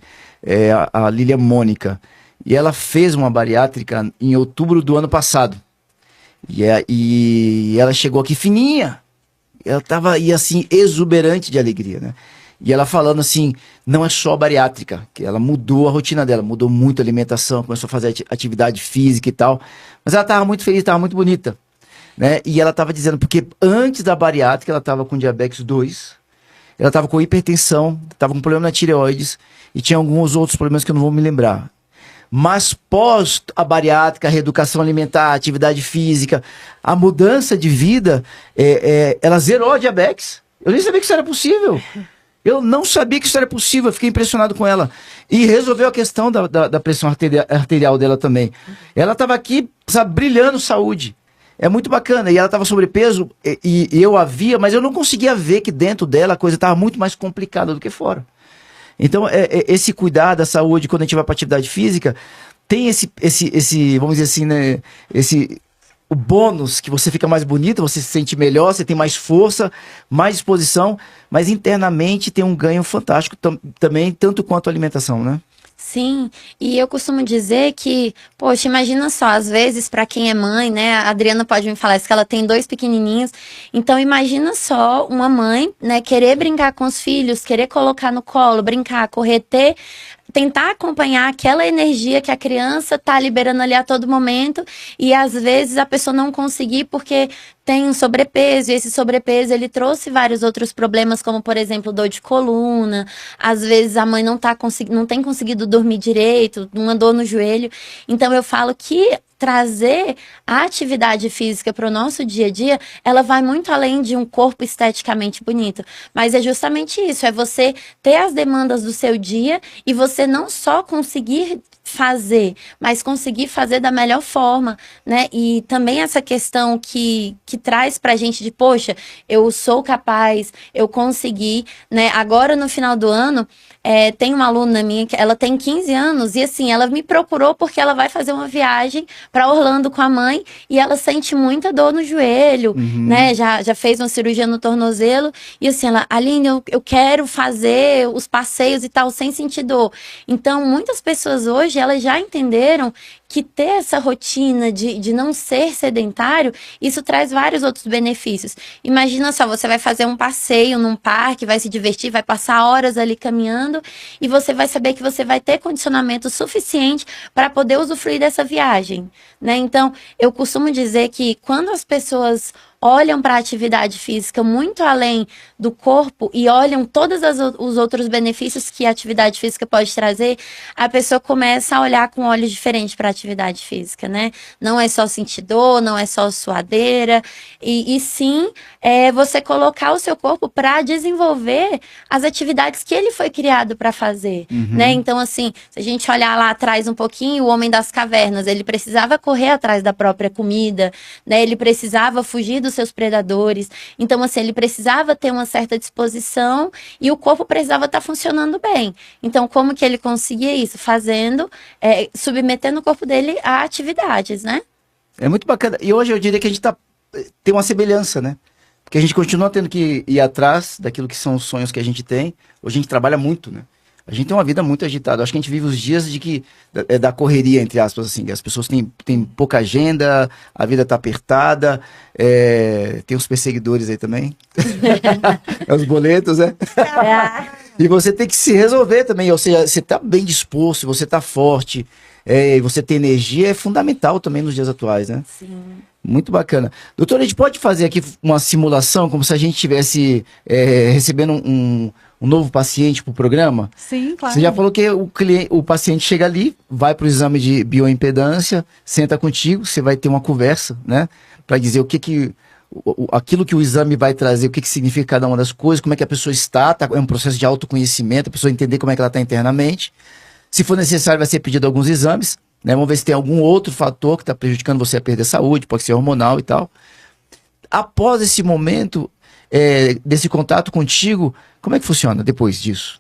a Lília Mônica. E ela fez uma bariátrica em outubro do ano passado. E ela chegou aqui fininha. Ela tava aí assim, exuberante de alegria, né? E ela falando assim, não é só bariátrica, que ela mudou a rotina dela, mudou muito a alimentação, começou a fazer atividade física e tal. Mas ela tava muito feliz, tava muito bonita, né? E ela tava dizendo, porque antes da bariátrica ela tava com diabetes 2, ela tava com hipertensão, tava com problema na tireoides e tinha alguns outros problemas que eu não vou me lembrar. Mas pós a bariátrica, a reeducação alimentar, a atividade física, a mudança de vida, ela zerou a diabetes. Eu nem sabia que isso era possível. Eu não sabia que isso era possível, eu fiquei impressionado com ela. E resolveu a questão da pressão arterial dela também. Ela estava aqui, sabe, brilhando saúde. É muito bacana. E ela estava sobrepeso, e eu a via, mas eu não conseguia ver que dentro dela a coisa estava muito mais complicada do que fora. Então, esse cuidar da saúde, quando a gente vai para atividade física, tem esse, vamos dizer assim, né, o bônus que você fica mais bonita, você se sente melhor, você tem mais força, mais disposição, mas internamente tem um ganho fantástico também, tanto quanto a alimentação, né? Sim, e eu costumo dizer que, poxa, imagina só, às vezes, para quem é mãe, né, a Adriana pode me falar isso, que ela tem 2 pequenininhos, então imagina só uma mãe, né, querer brincar com os filhos, querer colocar no colo, brincar, correr, tentar acompanhar aquela energia que a criança tá liberando ali a todo momento, e às vezes a pessoa não conseguir porque tem um sobrepeso, e esse sobrepeso ele trouxe vários outros problemas, como por exemplo, dor de coluna, às vezes a mãe não tem conseguido dormir direito, uma dor no joelho. Então eu falo que trazer a atividade física para o nosso dia a dia, ela vai muito além de um corpo esteticamente bonito, mas é justamente isso, é você ter as demandas do seu dia e você não só conseguir fazer, mas conseguir fazer da melhor forma, né? E também essa questão que traz pra gente de, poxa, eu sou capaz, eu consegui, né? Agora no final do ano, tem uma aluna minha, que ela tem 15 anos, e assim, ela me procurou porque ela vai fazer uma viagem para Orlando com a mãe, e ela sente muita dor no joelho, né? Já fez uma cirurgia no tornozelo, e assim, ela, Aline, eu quero fazer os passeios e tal, sem sentir dor. Então, muitas pessoas hoje, elas já entenderam que ter essa rotina de não ser sedentário, isso traz vários outros benefícios. Imagina só, você vai fazer um passeio num parque, vai se divertir, vai passar horas ali caminhando, e você vai saber que você vai ter condicionamento suficiente para poder usufruir dessa viagem, né? Então, eu costumo dizer que quando as pessoas olham para a atividade física muito além do corpo e olham todos os outros benefícios que a atividade física pode trazer, a pessoa começa a olhar com olhos diferentes para a atividade física, né? Não é só sentir dor, não é só suadeira, e sim você colocar o seu corpo para desenvolver as atividades que ele foi criado para fazer, né? Então, assim, se a gente olhar lá atrás um pouquinho, o homem das cavernas, ele precisava correr atrás da própria comida, né? Ele precisava fugir dos seus predadores. Então, assim, ele precisava ter uma certa disposição e o corpo precisava estar funcionando bem. Então, como que ele conseguia isso? Fazendo, submetendo o corpo dele a atividades, né? É muito bacana. E hoje eu diria que a gente tem uma semelhança, né? Porque a gente continua tendo que ir atrás daquilo que são os sonhos que a gente tem. Hoje a gente trabalha muito, né? A gente tem uma vida muito agitada. Acho que a gente vive os dias da correria, entre aspas, assim. As pessoas têm pouca agenda, a vida tá apertada, tem os perseguidores aí também. Os boletos, né? E você tem que se resolver também. Ou seja, você tá bem disposto, você tá forte, você ter energia é fundamental também nos dias atuais, né? Sim. Muito bacana. Doutora, a gente pode fazer aqui uma simulação, como se a gente estivesse recebendo um novo paciente para o programa? Sim, claro. Você já falou que o paciente chega ali, vai para o exame de bioimpedância, senta contigo, você vai ter uma conversa, né? Para dizer aquilo que o exame vai trazer, o que significa cada uma das coisas, como é que a pessoa está, é um processo de autoconhecimento, a pessoa entender como é que ela está internamente. Se for necessário, vai ser pedido alguns exames, né? Vamos ver se tem algum outro fator que está prejudicando você a perder saúde, pode ser hormonal e tal. Após esse momento desse contato contigo, como é que funciona depois disso?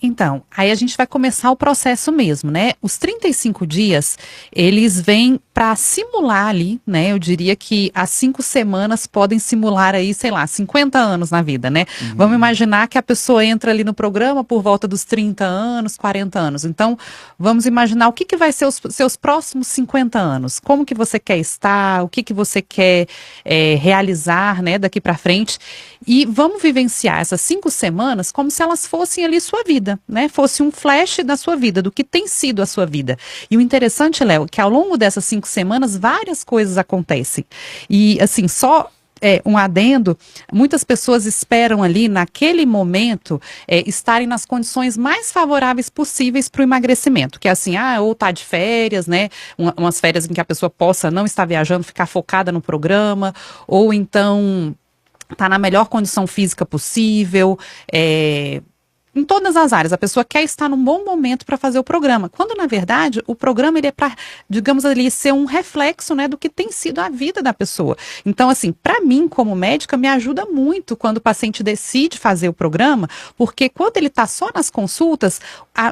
Então, aí a gente vai começar o processo mesmo, né? Os 35 dias, eles vêm para simular ali, né? Eu diria que as 5 semanas podem simular aí, sei lá, 50 anos na vida, né? Vamos imaginar que a pessoa entra ali no programa por volta dos 30 anos, 40 anos. Então, vamos imaginar o que, que vai ser os seus próximos 50 anos. Como que você quer estar, o que, que você quer realizar, né? Daqui para frente. E vamos vivenciar essas 5 semanas como se elas fossem ali sua vida, né? Fosse um flash da sua vida, do que tem sido a sua vida. E o interessante, Léo, que ao longo dessas 5 semanas, várias coisas acontecem. E, assim, só um adendo, muitas pessoas esperam ali, naquele momento, estarem nas condições mais favoráveis possíveis para o emagrecimento, que é assim, ou tá de férias, né, umas férias em que a pessoa possa não estar viajando, ficar focada no programa, ou então tá na melhor condição física possível, em todas as áreas, a pessoa quer estar num bom momento para fazer o programa, quando na verdade o programa ele é para, digamos ali, ser um reflexo, né, do que tem sido a vida da pessoa. Então, assim, para mim como médica me ajuda muito quando o paciente decide fazer o programa, porque quando ele está só nas consultas,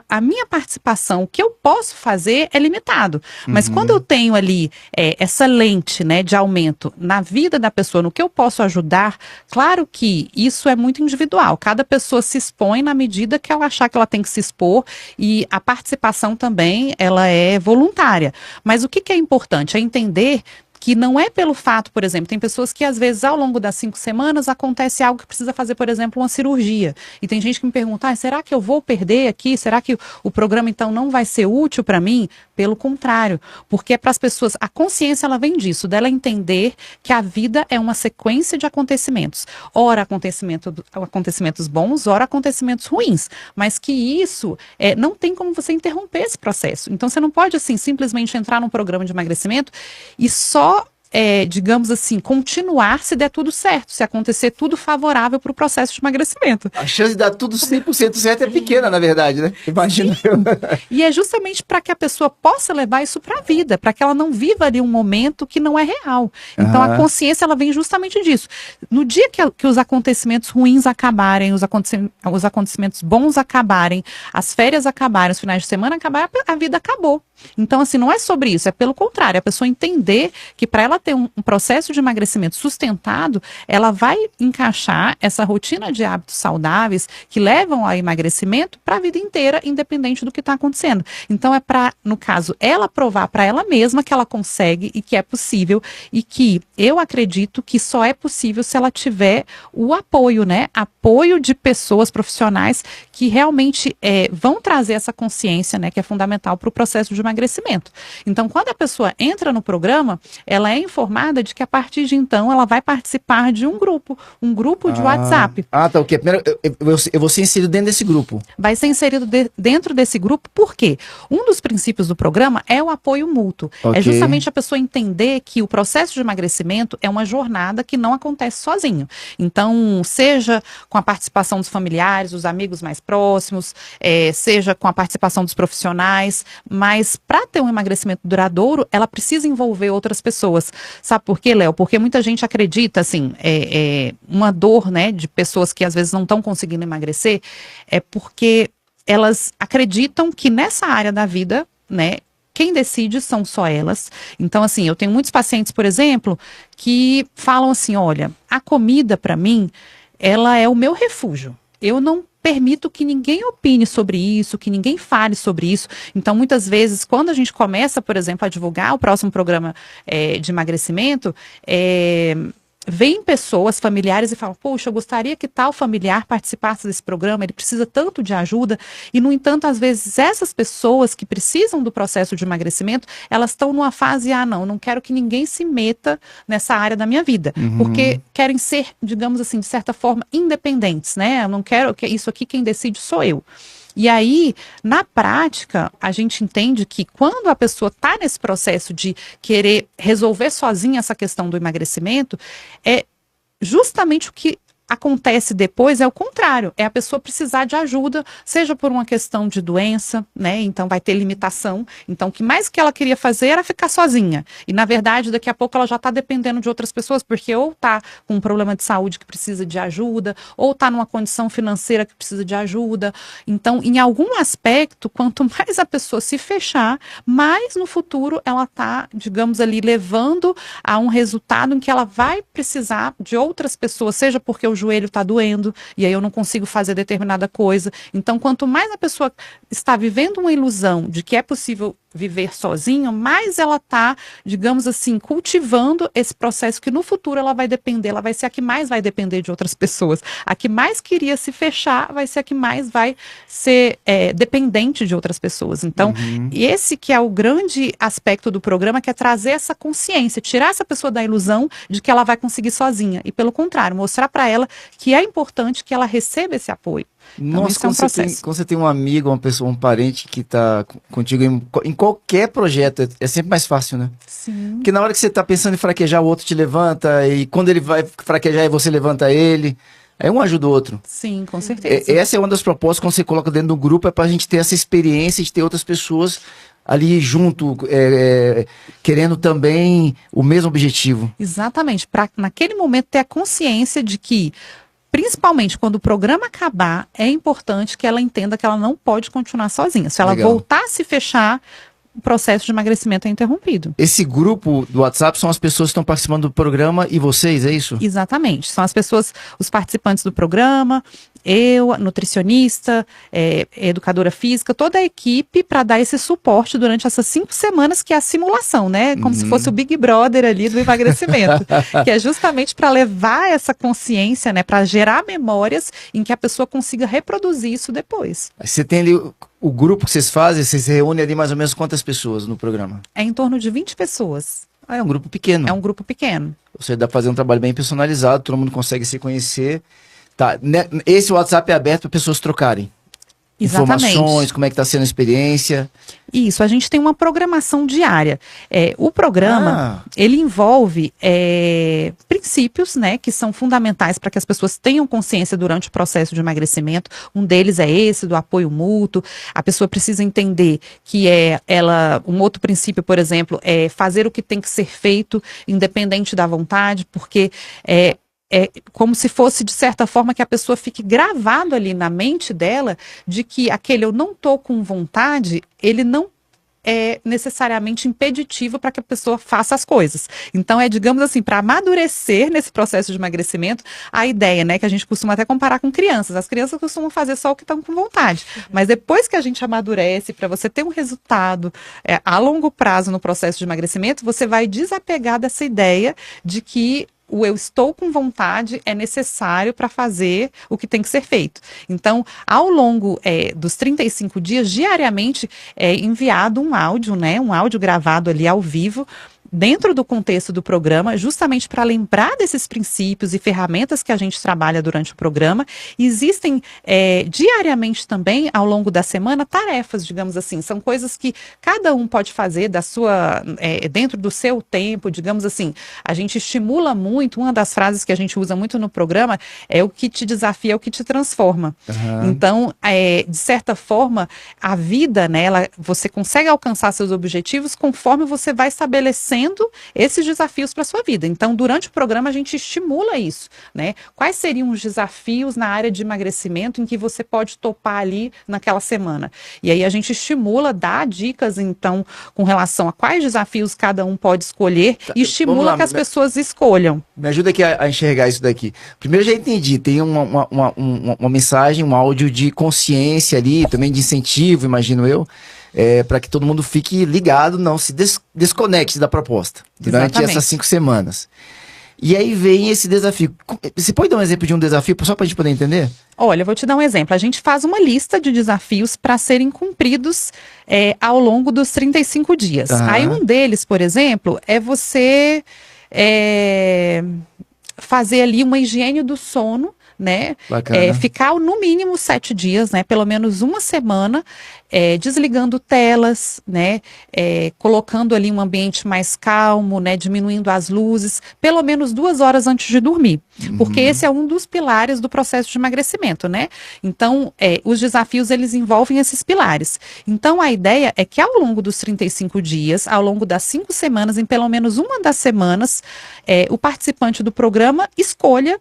a minha participação, o que eu posso fazer é limitado. Mas quando eu tenho ali essa lente, né, de aumento na vida da pessoa, no que eu posso ajudar, claro que isso é muito individual. Cada pessoa se expõe na medida que ela achar que ela tem que se expor, e a participação também, ela é voluntária. Mas o que é importante? É entender que não é pelo fato, por exemplo, tem pessoas que às vezes ao longo das 5 semanas acontece algo que precisa fazer, por exemplo, uma cirurgia. E tem gente que me pergunta, será que eu vou perder aqui? Será que o programa então não vai ser útil para mim? Pelo contrário, porque é para as pessoas, a consciência ela vem disso, dela entender que a vida é uma sequência de acontecimentos. Ora acontecimentos bons, ora acontecimentos ruins. Mas que isso não tem como você interromper esse processo. Então você não pode assim simplesmente entrar num programa de emagrecimento e só digamos assim, continuar se der tudo certo, se acontecer tudo favorável para o processo de emagrecimento. A chance de dar tudo 100% certo é pequena, na verdade, né? Imagina eu. E é justamente para que a pessoa possa levar isso para a vida, para que ela não viva ali um momento que não é real. Então a consciência ela vem justamente disso. No dia que os acontecimentos ruins acabarem, os acontecimentos bons acabarem, as férias acabarem, os finais de semana acabarem, a vida acabou. Então, assim, não é sobre isso, é pelo contrário, a pessoa entender que para ela ter um processo de emagrecimento sustentado, ela vai encaixar essa rotina de hábitos saudáveis que levam ao emagrecimento para a vida inteira, independente do que está acontecendo. Então, é para, no caso, ela provar para ela mesma que ela consegue e que é possível, e que eu acredito que só é possível se ela tiver o apoio, né? Apoio de pessoas profissionais que realmente vão trazer essa consciência, né? Que é fundamental para o processo de emagrecimento. Então, quando a pessoa entra no programa, ela é informada de que a partir de então ela vai participar de um grupo de WhatsApp. Tá, ok. Primeiro, eu vou ser inserido dentro desse grupo. Vai ser inserido dentro desse grupo, por quê? Um dos princípios do programa é o apoio mútuo. Okay. É justamente a pessoa entender que o processo de emagrecimento é uma jornada que não acontece sozinho. Então, seja com a participação dos familiares, dos amigos mais próximos, seja com a participação dos profissionais, mas para ter um emagrecimento duradouro, ela precisa envolver outras pessoas. Sabe por quê, Léo? Porque muita gente acredita, assim, uma dor, né, de pessoas que às vezes não estão conseguindo emagrecer, é porque elas acreditam que nessa área da vida, né, quem decide são só elas. Então, assim, eu tenho muitos pacientes, por exemplo, que falam assim, olha, a comida para mim, ela é o meu refúgio. Eu não permito que ninguém opine sobre isso, que ninguém fale sobre isso. Então, muitas vezes, quando a gente começa, por exemplo, a divulgar o próximo programa de emagrecimento, vêm pessoas, familiares, e falam, poxa, eu gostaria que tal familiar participasse desse programa, ele precisa tanto de ajuda. E, no entanto, às vezes, essas pessoas que precisam do processo de emagrecimento, elas estão numa fase, não quero que ninguém se meta nessa área da minha vida. Porque querem ser, digamos assim, de certa forma, independentes, né? Eu não quero, que isso aqui quem decide sou eu. E aí, na prática, a gente entende que quando a pessoa está nesse processo de querer resolver sozinha essa questão do emagrecimento, é justamente o que acontece depois é o contrário, é a pessoa precisar de ajuda, seja por uma questão de doença, né? Então vai ter limitação. Então o que mais que ela queria fazer era ficar sozinha. E na verdade, daqui a pouco ela já está dependendo de outras pessoas, porque ou está com um problema de saúde que precisa de ajuda, ou está numa condição financeira que precisa de ajuda. Então, em algum aspecto, quanto mais a pessoa se fechar, mais no futuro ela está, digamos ali, levando a um resultado em que ela vai precisar de outras pessoas, seja porque o joelho está doendo e aí eu não consigo fazer determinada coisa. Então, quanto mais a pessoa está vivendo uma ilusão de que é possível viver sozinho, mais ela está, digamos assim, cultivando esse processo que no futuro ela vai depender, ela vai ser a que mais vai depender de outras pessoas. A que mais queria se fechar vai ser a que mais vai ser dependente de outras pessoas. Então, esse que é o grande aspecto do programa, que é trazer essa consciência, tirar essa pessoa da ilusão de que ela vai conseguir sozinha e, pelo contrário, mostrar para ela que é importante que ela receba esse apoio. Então, Nossa, quando você tem um amigo, uma pessoa, um parente que tá contigo em qualquer projeto, é sempre mais fácil, né? Sim. Porque na hora que você tá pensando em fraquejar, o outro te levanta, e quando ele vai fraquejar, você levanta ele. Aí um ajuda o outro. Sim, com certeza. Essa é uma das propostas quando você coloca dentro do grupo, é pra gente ter essa experiência de ter outras pessoas ali junto, querendo também o mesmo objetivo. Exatamente, para naquele momento ter a consciência de que, principalmente quando o programa acabar, é importante que ela entenda que ela não pode continuar sozinha. Se ela Legal. voltar a se fechar, o processo de emagrecimento é interrompido. Esse grupo do WhatsApp são as pessoas que estão participando do programa e vocês, é isso? Exatamente, são as pessoas, os participantes do programa, eu, nutricionista, educadora física, toda a equipe para dar esse suporte durante essas 5 semanas, que é a simulação, né? Como se fosse o Big Brother ali do emagrecimento, que é justamente para levar essa consciência, né? Para gerar memórias em que a pessoa consiga reproduzir isso depois. Você tem ali o grupo que vocês fazem, vocês se reúnem ali mais ou menos quantas pessoas no programa? É em torno de 20 pessoas. Ah, é um grupo pequeno. É um grupo pequeno. Você dá pra fazer um trabalho bem personalizado, todo mundo consegue se conhecer. Tá, né? Esse WhatsApp é aberto para pessoas trocarem Exatamente. informações, como é que tá sendo a experiência. Isso, a gente tem uma programação diária. O programa, ele envolve princípios, né, que são fundamentais para que as pessoas tenham consciência durante o processo de emagrecimento. Um deles é esse, do apoio mútuo. A pessoa precisa entender que um outro princípio, por exemplo, é fazer o que tem que ser feito, independente da vontade, porque é como se fosse, de certa forma, que a pessoa fique gravado ali na mente dela de que aquele eu não tô com vontade, ele não é necessariamente impeditivo para que a pessoa faça as coisas. Então, digamos assim, para amadurecer nesse processo de emagrecimento, a ideia, né, que a gente costuma até comparar com crianças. As crianças costumam fazer só o que estão com vontade. Mas depois que a gente amadurece, para você ter um resultado a longo prazo no processo de emagrecimento, você vai desapegar dessa ideia de que o eu estou com vontade é necessário para fazer o que tem que ser feito. Então, ao longo dos 35 dias, diariamente é enviado um áudio, né? Um áudio gravado ali ao vivo, dentro do contexto do programa, justamente para lembrar desses princípios e ferramentas que a gente trabalha durante o programa. Existem diariamente também, ao longo da semana, tarefas, digamos assim, são coisas que cada um pode fazer dentro do seu tempo, digamos assim. A gente estimula muito, uma das frases que a gente usa muito no programa é: o que te desafia é o que te transforma. Então, de certa forma, a vida, né, você consegue alcançar seus objetivos conforme você vai estabelecendo esses desafios para a sua vida. Então, durante o programa, a gente estimula isso, né? Quais seriam os desafios na área de emagrecimento em que você pode topar ali naquela semana? E aí a gente estimula, dá dicas, então, com relação a quais desafios cada um pode escolher e estimula que as pessoas escolham. Me ajuda aqui a enxergar isso daqui. Primeiro, já entendi, tem uma mensagem, um áudio de consciência ali, também de incentivo, imagino eu, para que todo mundo fique ligado, não se desconecte da proposta durante Exatamente. essas 5 semanas. E aí vem esse desafio. Você pode dar um exemplo de um desafio, só para a gente poder entender? Olha, eu vou te dar um exemplo. A gente faz uma lista de desafios para serem cumpridos ao longo dos 35 dias. Aí um deles, por exemplo, é você fazer ali uma higiene do sono né? Bacana. Ficar no mínimo 7 dias, né? Pelo menos uma semana, desligando telas, né? Colocando ali um ambiente mais calmo, né? Diminuindo as luzes, pelo menos 2 horas antes de dormir. Porque esse é um dos pilares do processo de emagrecimento, né? Então, os desafios, eles envolvem esses pilares. Então, a ideia é que ao longo dos 35 dias, ao longo das 5 semanas, em pelo menos uma das semanas, o participante do programa escolha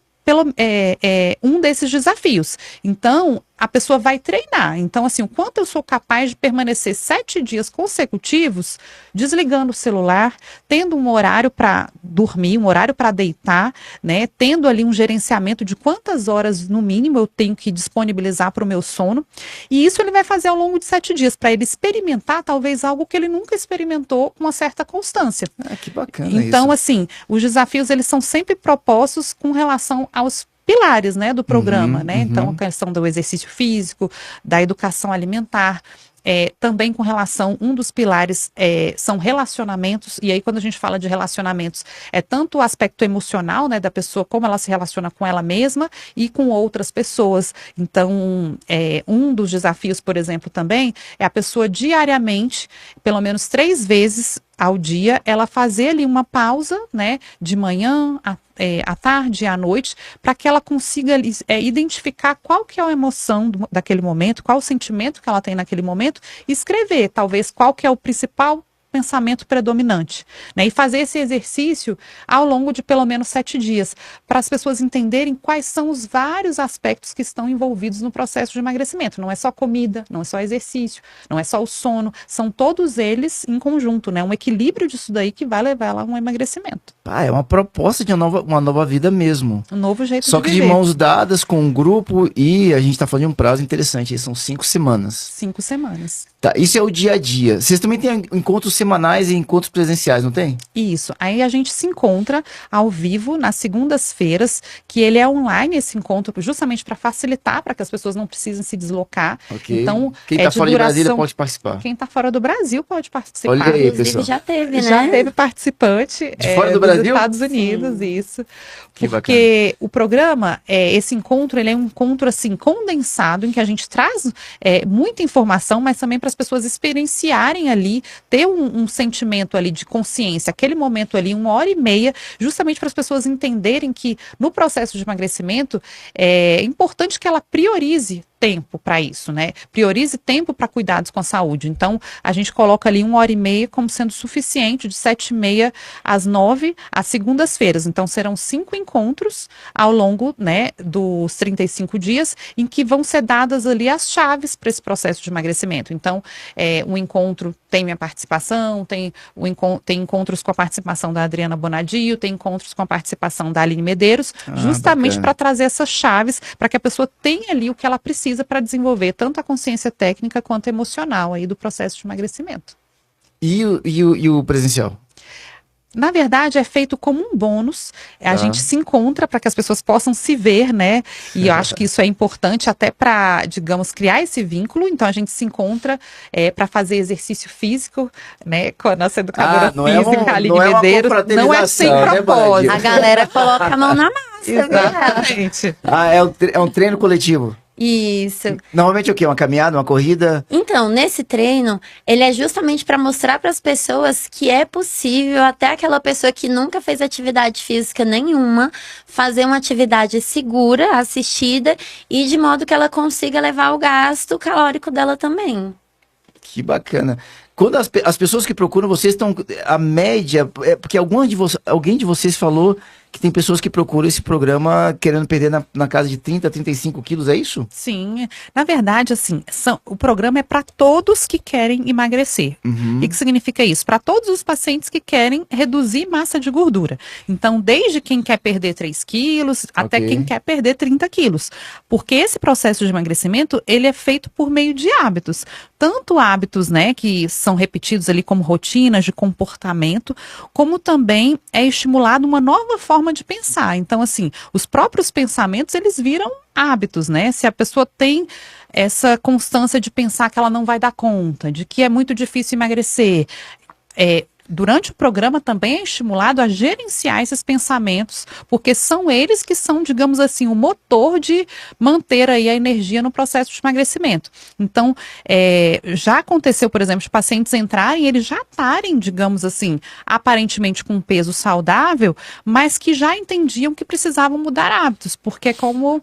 um desses desafios. Então, a pessoa vai treinar. Então, assim, o quanto eu sou capaz de permanecer 7 dias consecutivos, desligando o celular, tendo um horário para dormir, um horário para deitar, né? Tendo ali um gerenciamento de quantas horas, no mínimo, eu tenho que disponibilizar para o meu sono. E isso ele vai fazer ao longo de 7 dias, para ele experimentar, talvez, algo que ele nunca experimentou com uma certa constância. Que bacana então, isso. assim, os desafios, eles são sempre propostos com relação aos pilares, né, do programa, né? Então, a questão do exercício físico, da educação alimentar, também com relação, um dos pilares são relacionamentos, e aí quando a gente fala de relacionamentos, é tanto o aspecto emocional, né, da pessoa, como ela se relaciona com ela mesma e com outras pessoas. Então, um dos desafios, por exemplo, também, é a pessoa diariamente, pelo menos 3 vezes ao dia, ela fazer ali uma pausa, né, de manhã, à tarde e à noite, para que ela consiga identificar qual que é a emoção daquele momento, qual o sentimento que ela tem naquele momento, e escrever, talvez, qual que é o principal pensamento predominante, né? E fazer esse exercício ao longo de pelo menos 7 dias, para as pessoas entenderem quais são os vários aspectos que estão envolvidos no processo de emagrecimento. Não é só comida, não é só exercício, não é só o sono, são todos eles em conjunto, né? Um equilíbrio disso daí que vai levar lá a um emagrecimento. É uma proposta de uma nova vida mesmo. Um novo jeito de Só que viver. de mãos dadas com um grupo, e a gente tá falando de um prazo interessante, são 5 semanas. 5 semanas. Tá, isso é o dia a dia. Vocês também têm encontros semanais e encontros presenciais, não tem? Isso. Aí a gente se encontra ao vivo nas segundas-feiras, que ele é online, esse encontro, justamente para facilitar, para que as pessoas não precisem se deslocar. Ok. Então, Quem tá de fora de Brasília duração- pode participar. Quem está fora do Brasil pode participar. Olha aí, Inclusive, pessoal. já teve, né? Já teve participante De fora do dos Brasil? Estados Unidos, isso. Que Porque o programa, esse encontro, ele é um encontro assim condensado, em que a gente traz muita informação, mas também para as pessoas experienciarem ali, ter um sentimento ali de consciência, aquele momento ali, 1h30, justamente para as pessoas entenderem que no processo de emagrecimento é importante que ela priorize tempo para isso, né? Priorize tempo para cuidados com a saúde. Então, a gente coloca ali 1h30 como sendo suficiente, de 7h30 às 9h, às segundas-feiras. Então, serão 5 encontros ao longo, né, dos 35 dias, em que vão ser dadas ali as chaves para esse processo de emagrecimento. Então, um encontro tem minha participação, tem encontros com a participação da Adriana Bonadio, tem encontros com a participação da Aline Medeiros, justamente para trazer essas chaves, para que a pessoa tenha ali o que ela precisa para desenvolver tanto a consciência técnica quanto emocional aí do processo de emagrecimento. E o presencial? Na verdade, é feito como um bônus. A gente se encontra para que as pessoas possam se ver, né? E eu acho que isso é importante até para, digamos, criar esse vínculo. Então, a gente se encontra para fazer exercício físico, né? Com a nossa educadora física, Aline Medeiros. Não é sem propósito. A galera coloca a mão na massa. Exatamente. É um treino coletivo? Isso. Normalmente é o quê? Uma caminhada, uma corrida? Então, nesse treino, ele é justamente para mostrar para as pessoas que é possível, até aquela pessoa que nunca fez atividade física nenhuma, fazer uma atividade segura, assistida, e de modo que ela consiga levar o gasto calórico dela também. Que bacana. Quando as pessoas que procuram vocês estão, a média, porque alguém de vocês falou que tem pessoas que procuram esse programa querendo perder na casa de 30, 35 quilos, é isso? Sim, na verdade, assim, o programa é para todos que querem emagrecer. O que significa isso? Para todos os pacientes que querem reduzir massa de gordura. Então, desde quem quer perder 3 quilos até quem quer perder 30 quilos. Porque esse processo de emagrecimento, ele é feito por meio de hábitos. Tanto hábitos, né, que são repetidos ali como rotinas de comportamento, como também é estimulado uma nova forma de pensar. Então, assim, os próprios pensamentos, eles viram hábitos, né? Se a pessoa tem essa constância de pensar que ela não vai dar conta, de que é muito difícil emagrecer, durante o programa também é estimulado a gerenciar esses pensamentos, porque são eles que são, digamos assim, o motor de manter aí a energia no processo de emagrecimento. Então, já aconteceu, por exemplo, de pacientes entrarem e eles já estarem, digamos assim, aparentemente com um peso saudável, mas que já entendiam que precisavam mudar hábitos, porque como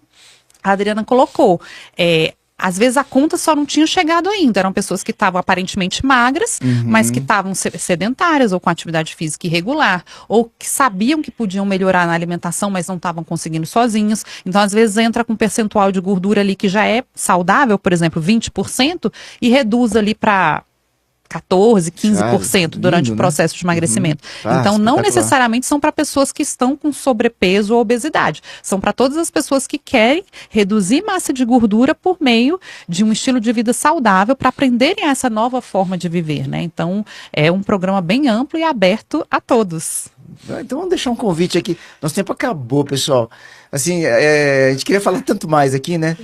a Adriana colocou, às vezes a conta só não tinha chegado ainda. Eram pessoas que estavam aparentemente magras, mas que estavam sedentárias ou com atividade física irregular, ou que sabiam que podiam melhorar na alimentação, mas não estavam conseguindo sozinhos. Então, às vezes, entra com um percentual de gordura ali que já é saudável, por exemplo, 20%, e reduz ali para 14, 15% durante o processo de emagrecimento. Então, não necessariamente são para pessoas que estão com sobrepeso ou obesidade. São para todas as pessoas que querem reduzir massa de gordura por meio de um estilo de vida saudável para aprenderem essa nova forma de viver, né? Então, é um programa bem amplo e aberto a todos. Então vamos deixar um convite aqui. Nosso tempo acabou, pessoal. Assim, a gente queria falar tanto mais aqui, né?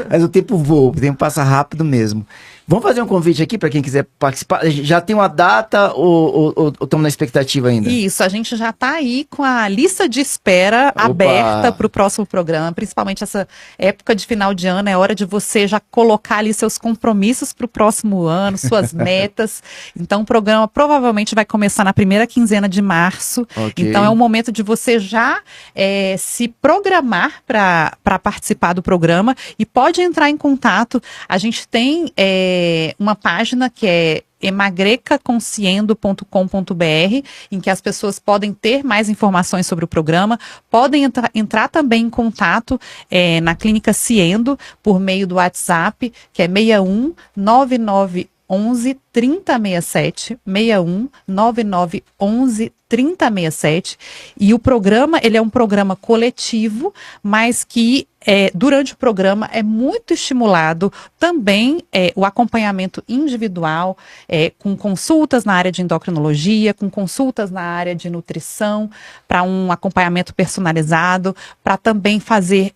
Mas o tempo voa, o tempo passa rápido mesmo. Vamos fazer um convite aqui para quem quiser participar. Já tem uma data ou estamos na expectativa ainda? Isso, a gente já está aí com a lista de espera aberta para o próximo programa, principalmente essa época de final de ano. É hora de você já colocar ali seus compromissos para o próximo ano, suas metas. Então o programa provavelmente vai começar na primeira quinzena de março. Okay. Então é o momento de você já se programar para participar do programa e pode entrar em contato. A gente tem uma página que é emagrecaconsciendo.com.br, em que as pessoas podem ter mais informações sobre o programa, podem entrar também em contato na Clínica Ciendo por meio do WhatsApp, que é 61 9911 3067, 61 9911 3067, e o programa, ele é um programa coletivo, mas que durante o programa é muito estimulado também o acompanhamento individual, com consultas na área de endocrinologia, com consultas na área de nutrição, para um acompanhamento personalizado, para também fazer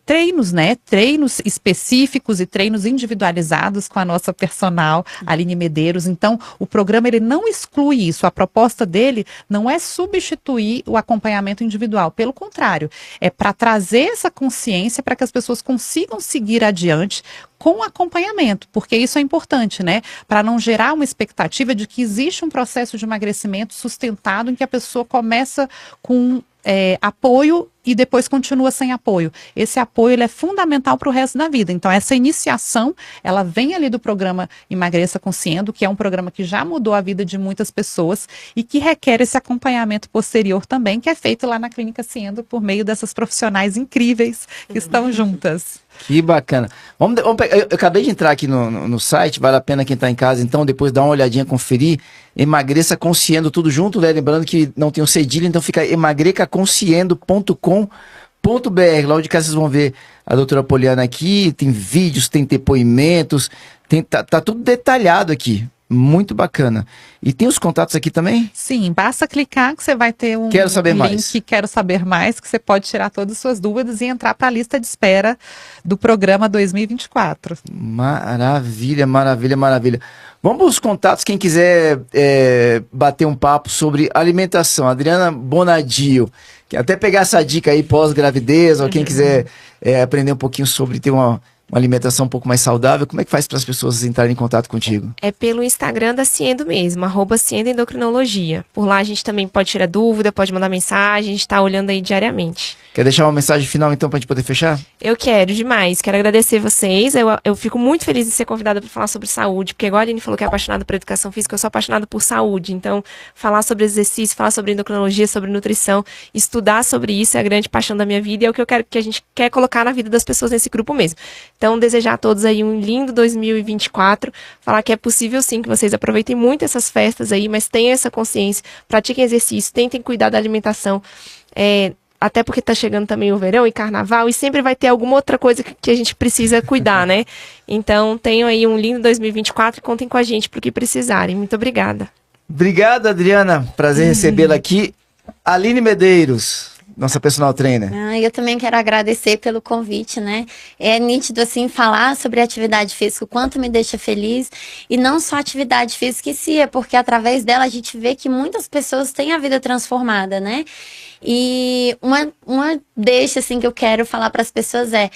treinos, né? Treinos específicos e treinos individualizados com a nossa personal, Aline Medeiros. Então, o programa ele não exclui isso. A proposta dele não é substituir o acompanhamento individual. Pelo contrário, é para trazer essa consciência para que as pessoas consigam seguir adiante com acompanhamento, porque isso é importante, né? Para não gerar uma expectativa de que existe um processo de emagrecimento sustentado em que a pessoa começa com apoio e depois continua sem apoio. Esse apoio ele é fundamental para o resto da vida. Então, essa iniciação, ela vem ali do programa Emagreça Consciendo, que é um programa que já mudou a vida de muitas pessoas e que requer esse acompanhamento posterior também, que é feito lá na Clínica Ciendo por meio dessas profissionais incríveis que estão juntas. Que bacana. Vamos pegar, eu acabei de entrar aqui no site, vale a pena quem está em casa, então depois dá uma olhadinha, conferir. Emagreça Consciendo, tudo junto, né? Lembrando que não tem o cedilha, então fica emagrecaconsciendo.com.br. Lá onde vocês vão ver a doutora Poliana aqui, tem vídeos, tem depoimentos, tá tudo detalhado aqui. Muito bacana. E tem os contatos aqui também? Sim, basta clicar que você vai ter um link Quero Saber Mais, que você pode tirar todas as suas dúvidas e entrar para a lista de espera do programa 2024. Maravilha, maravilha, maravilha. Vamos para os contatos, quem quiser bater um papo sobre alimentação. Adriana Bonadio, até pegar essa dica aí pós-gravidez, ou quem quiser aprender um pouquinho sobre ter uma alimentação um pouco mais saudável, como é que faz para as pessoas entrarem em contato contigo? É pelo Instagram da Ciendo mesmo, @CiendoEndocrinologia. Por lá a gente também pode tirar dúvida, pode mandar mensagem, a gente está olhando aí diariamente. Quer deixar uma mensagem final então para a gente poder fechar? Eu quero demais, quero agradecer vocês, eu fico muito feliz de ser convidada para falar sobre saúde, porque igual a Aline falou que é apaixonada por educação física, eu sou apaixonada por saúde, então falar sobre exercício, falar sobre endocrinologia, sobre nutrição, estudar sobre isso é a grande paixão da minha vida e é o que eu quero, que a gente quer colocar na vida das pessoas nesse grupo mesmo. Então, desejar a todos aí um lindo 2024, falar que é possível sim, que vocês aproveitem muito essas festas aí, mas tenham essa consciência, pratiquem exercício, tentem cuidar da alimentação, até porque tá chegando também o verão e carnaval, e sempre vai ter alguma outra coisa que a gente precisa cuidar, né? Então, tenham aí um lindo 2024 e contem com a gente pro que precisarem. Muito obrigada. Obrigado, Adriana. Prazer recebê-la aqui. Aline Medeiros. nossa personal trainer. Eu também quero agradecer pelo convite, né? É nítido, assim, falar sobre atividade física, o quanto me deixa feliz. E não só atividade física em si, é porque através dela a gente vê que muitas pessoas têm a vida transformada, né? E uma deixa, assim, que eu quero falar para as pessoas é: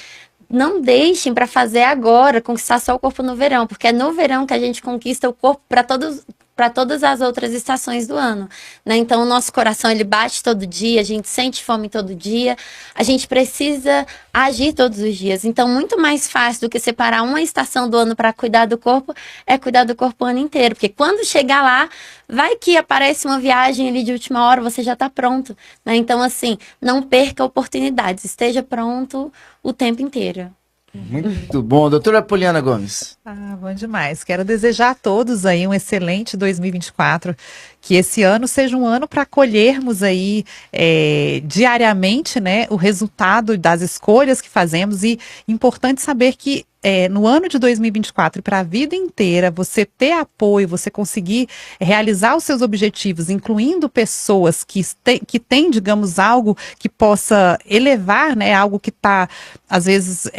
não deixem para fazer agora, conquistar só o corpo no verão, porque é no verão que a gente conquista o corpo para todas as outras estações do ano, né? Então, o nosso coração, ele bate todo dia, a gente sente fome todo dia, a gente precisa agir todos os dias. Então, muito mais fácil do que separar uma estação do ano para cuidar do corpo, é cuidar do corpo o ano inteiro, porque quando chegar lá, vai que aparece uma viagem ali de última hora, você já está pronto, né? Então, assim, não perca oportunidades, esteja pronto o tempo inteiro. Muito bom. Doutora Poliana Gomes. Bom demais. Quero desejar a todos aí um excelente 2024, que esse ano seja um ano para colhermos aí diariamente, né, o resultado das escolhas que fazemos. E importante saber que no ano de 2024 e para a vida inteira, você ter apoio, você conseguir realizar os seus objetivos, incluindo pessoas que têm, digamos, algo que possa elevar, né, algo que está, às vezes,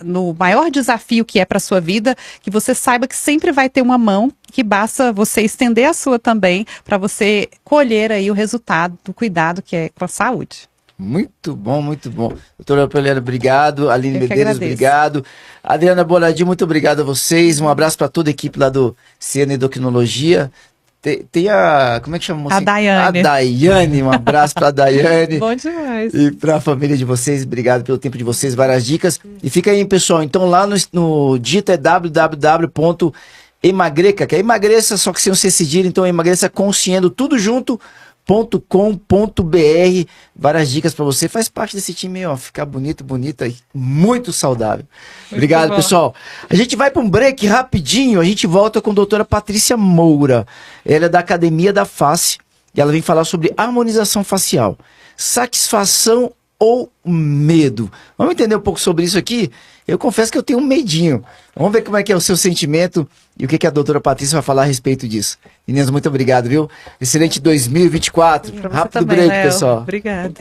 no maior desafio que é para a sua vida, que você saiba que sempre vai ter uma mão, que basta você estender a sua também, para você colher aí o resultado do cuidado que é com a saúde. Muito bom, muito bom. Doutora Poliana, obrigado. Aline Medeiros, agradeço. obrigado. Adriana Bonadio, muito obrigado a vocês. Um abraço para toda a equipe lá do Ciência e Endocrinologia. Tem a... Como é que chama a moça? A Daiane. A Daiane, um abraço para a Daiane. Bom demais. E para a família de vocês, obrigado pelo tempo de vocês, várias dicas. E fica aí, pessoal. Então lá no Dita é www.emagreca, que é emagreça, só que sem o C cedilha, então emagreça consciendo, tudo junto. .com.br, várias dicas para você, faz parte desse time, ó, ficar bonito, bonita e muito saudável. Obrigado, bom. pessoal. A gente vai para um break rapidinho, a gente volta com a doutora Patrícia Moura. Ela é da Academia da Face e ela vem falar sobre harmonização facial, satisfação ou medo. Vamos entender um pouco sobre isso aqui? Eu confesso que eu tenho um medinho. Vamos ver como é que é o seu sentimento e o que a doutora Patrícia vai falar a respeito disso. Meninas, muito obrigado, viu? Excelente 2024. Pra você Rápido também, break, Léo. pessoal. Obrigada.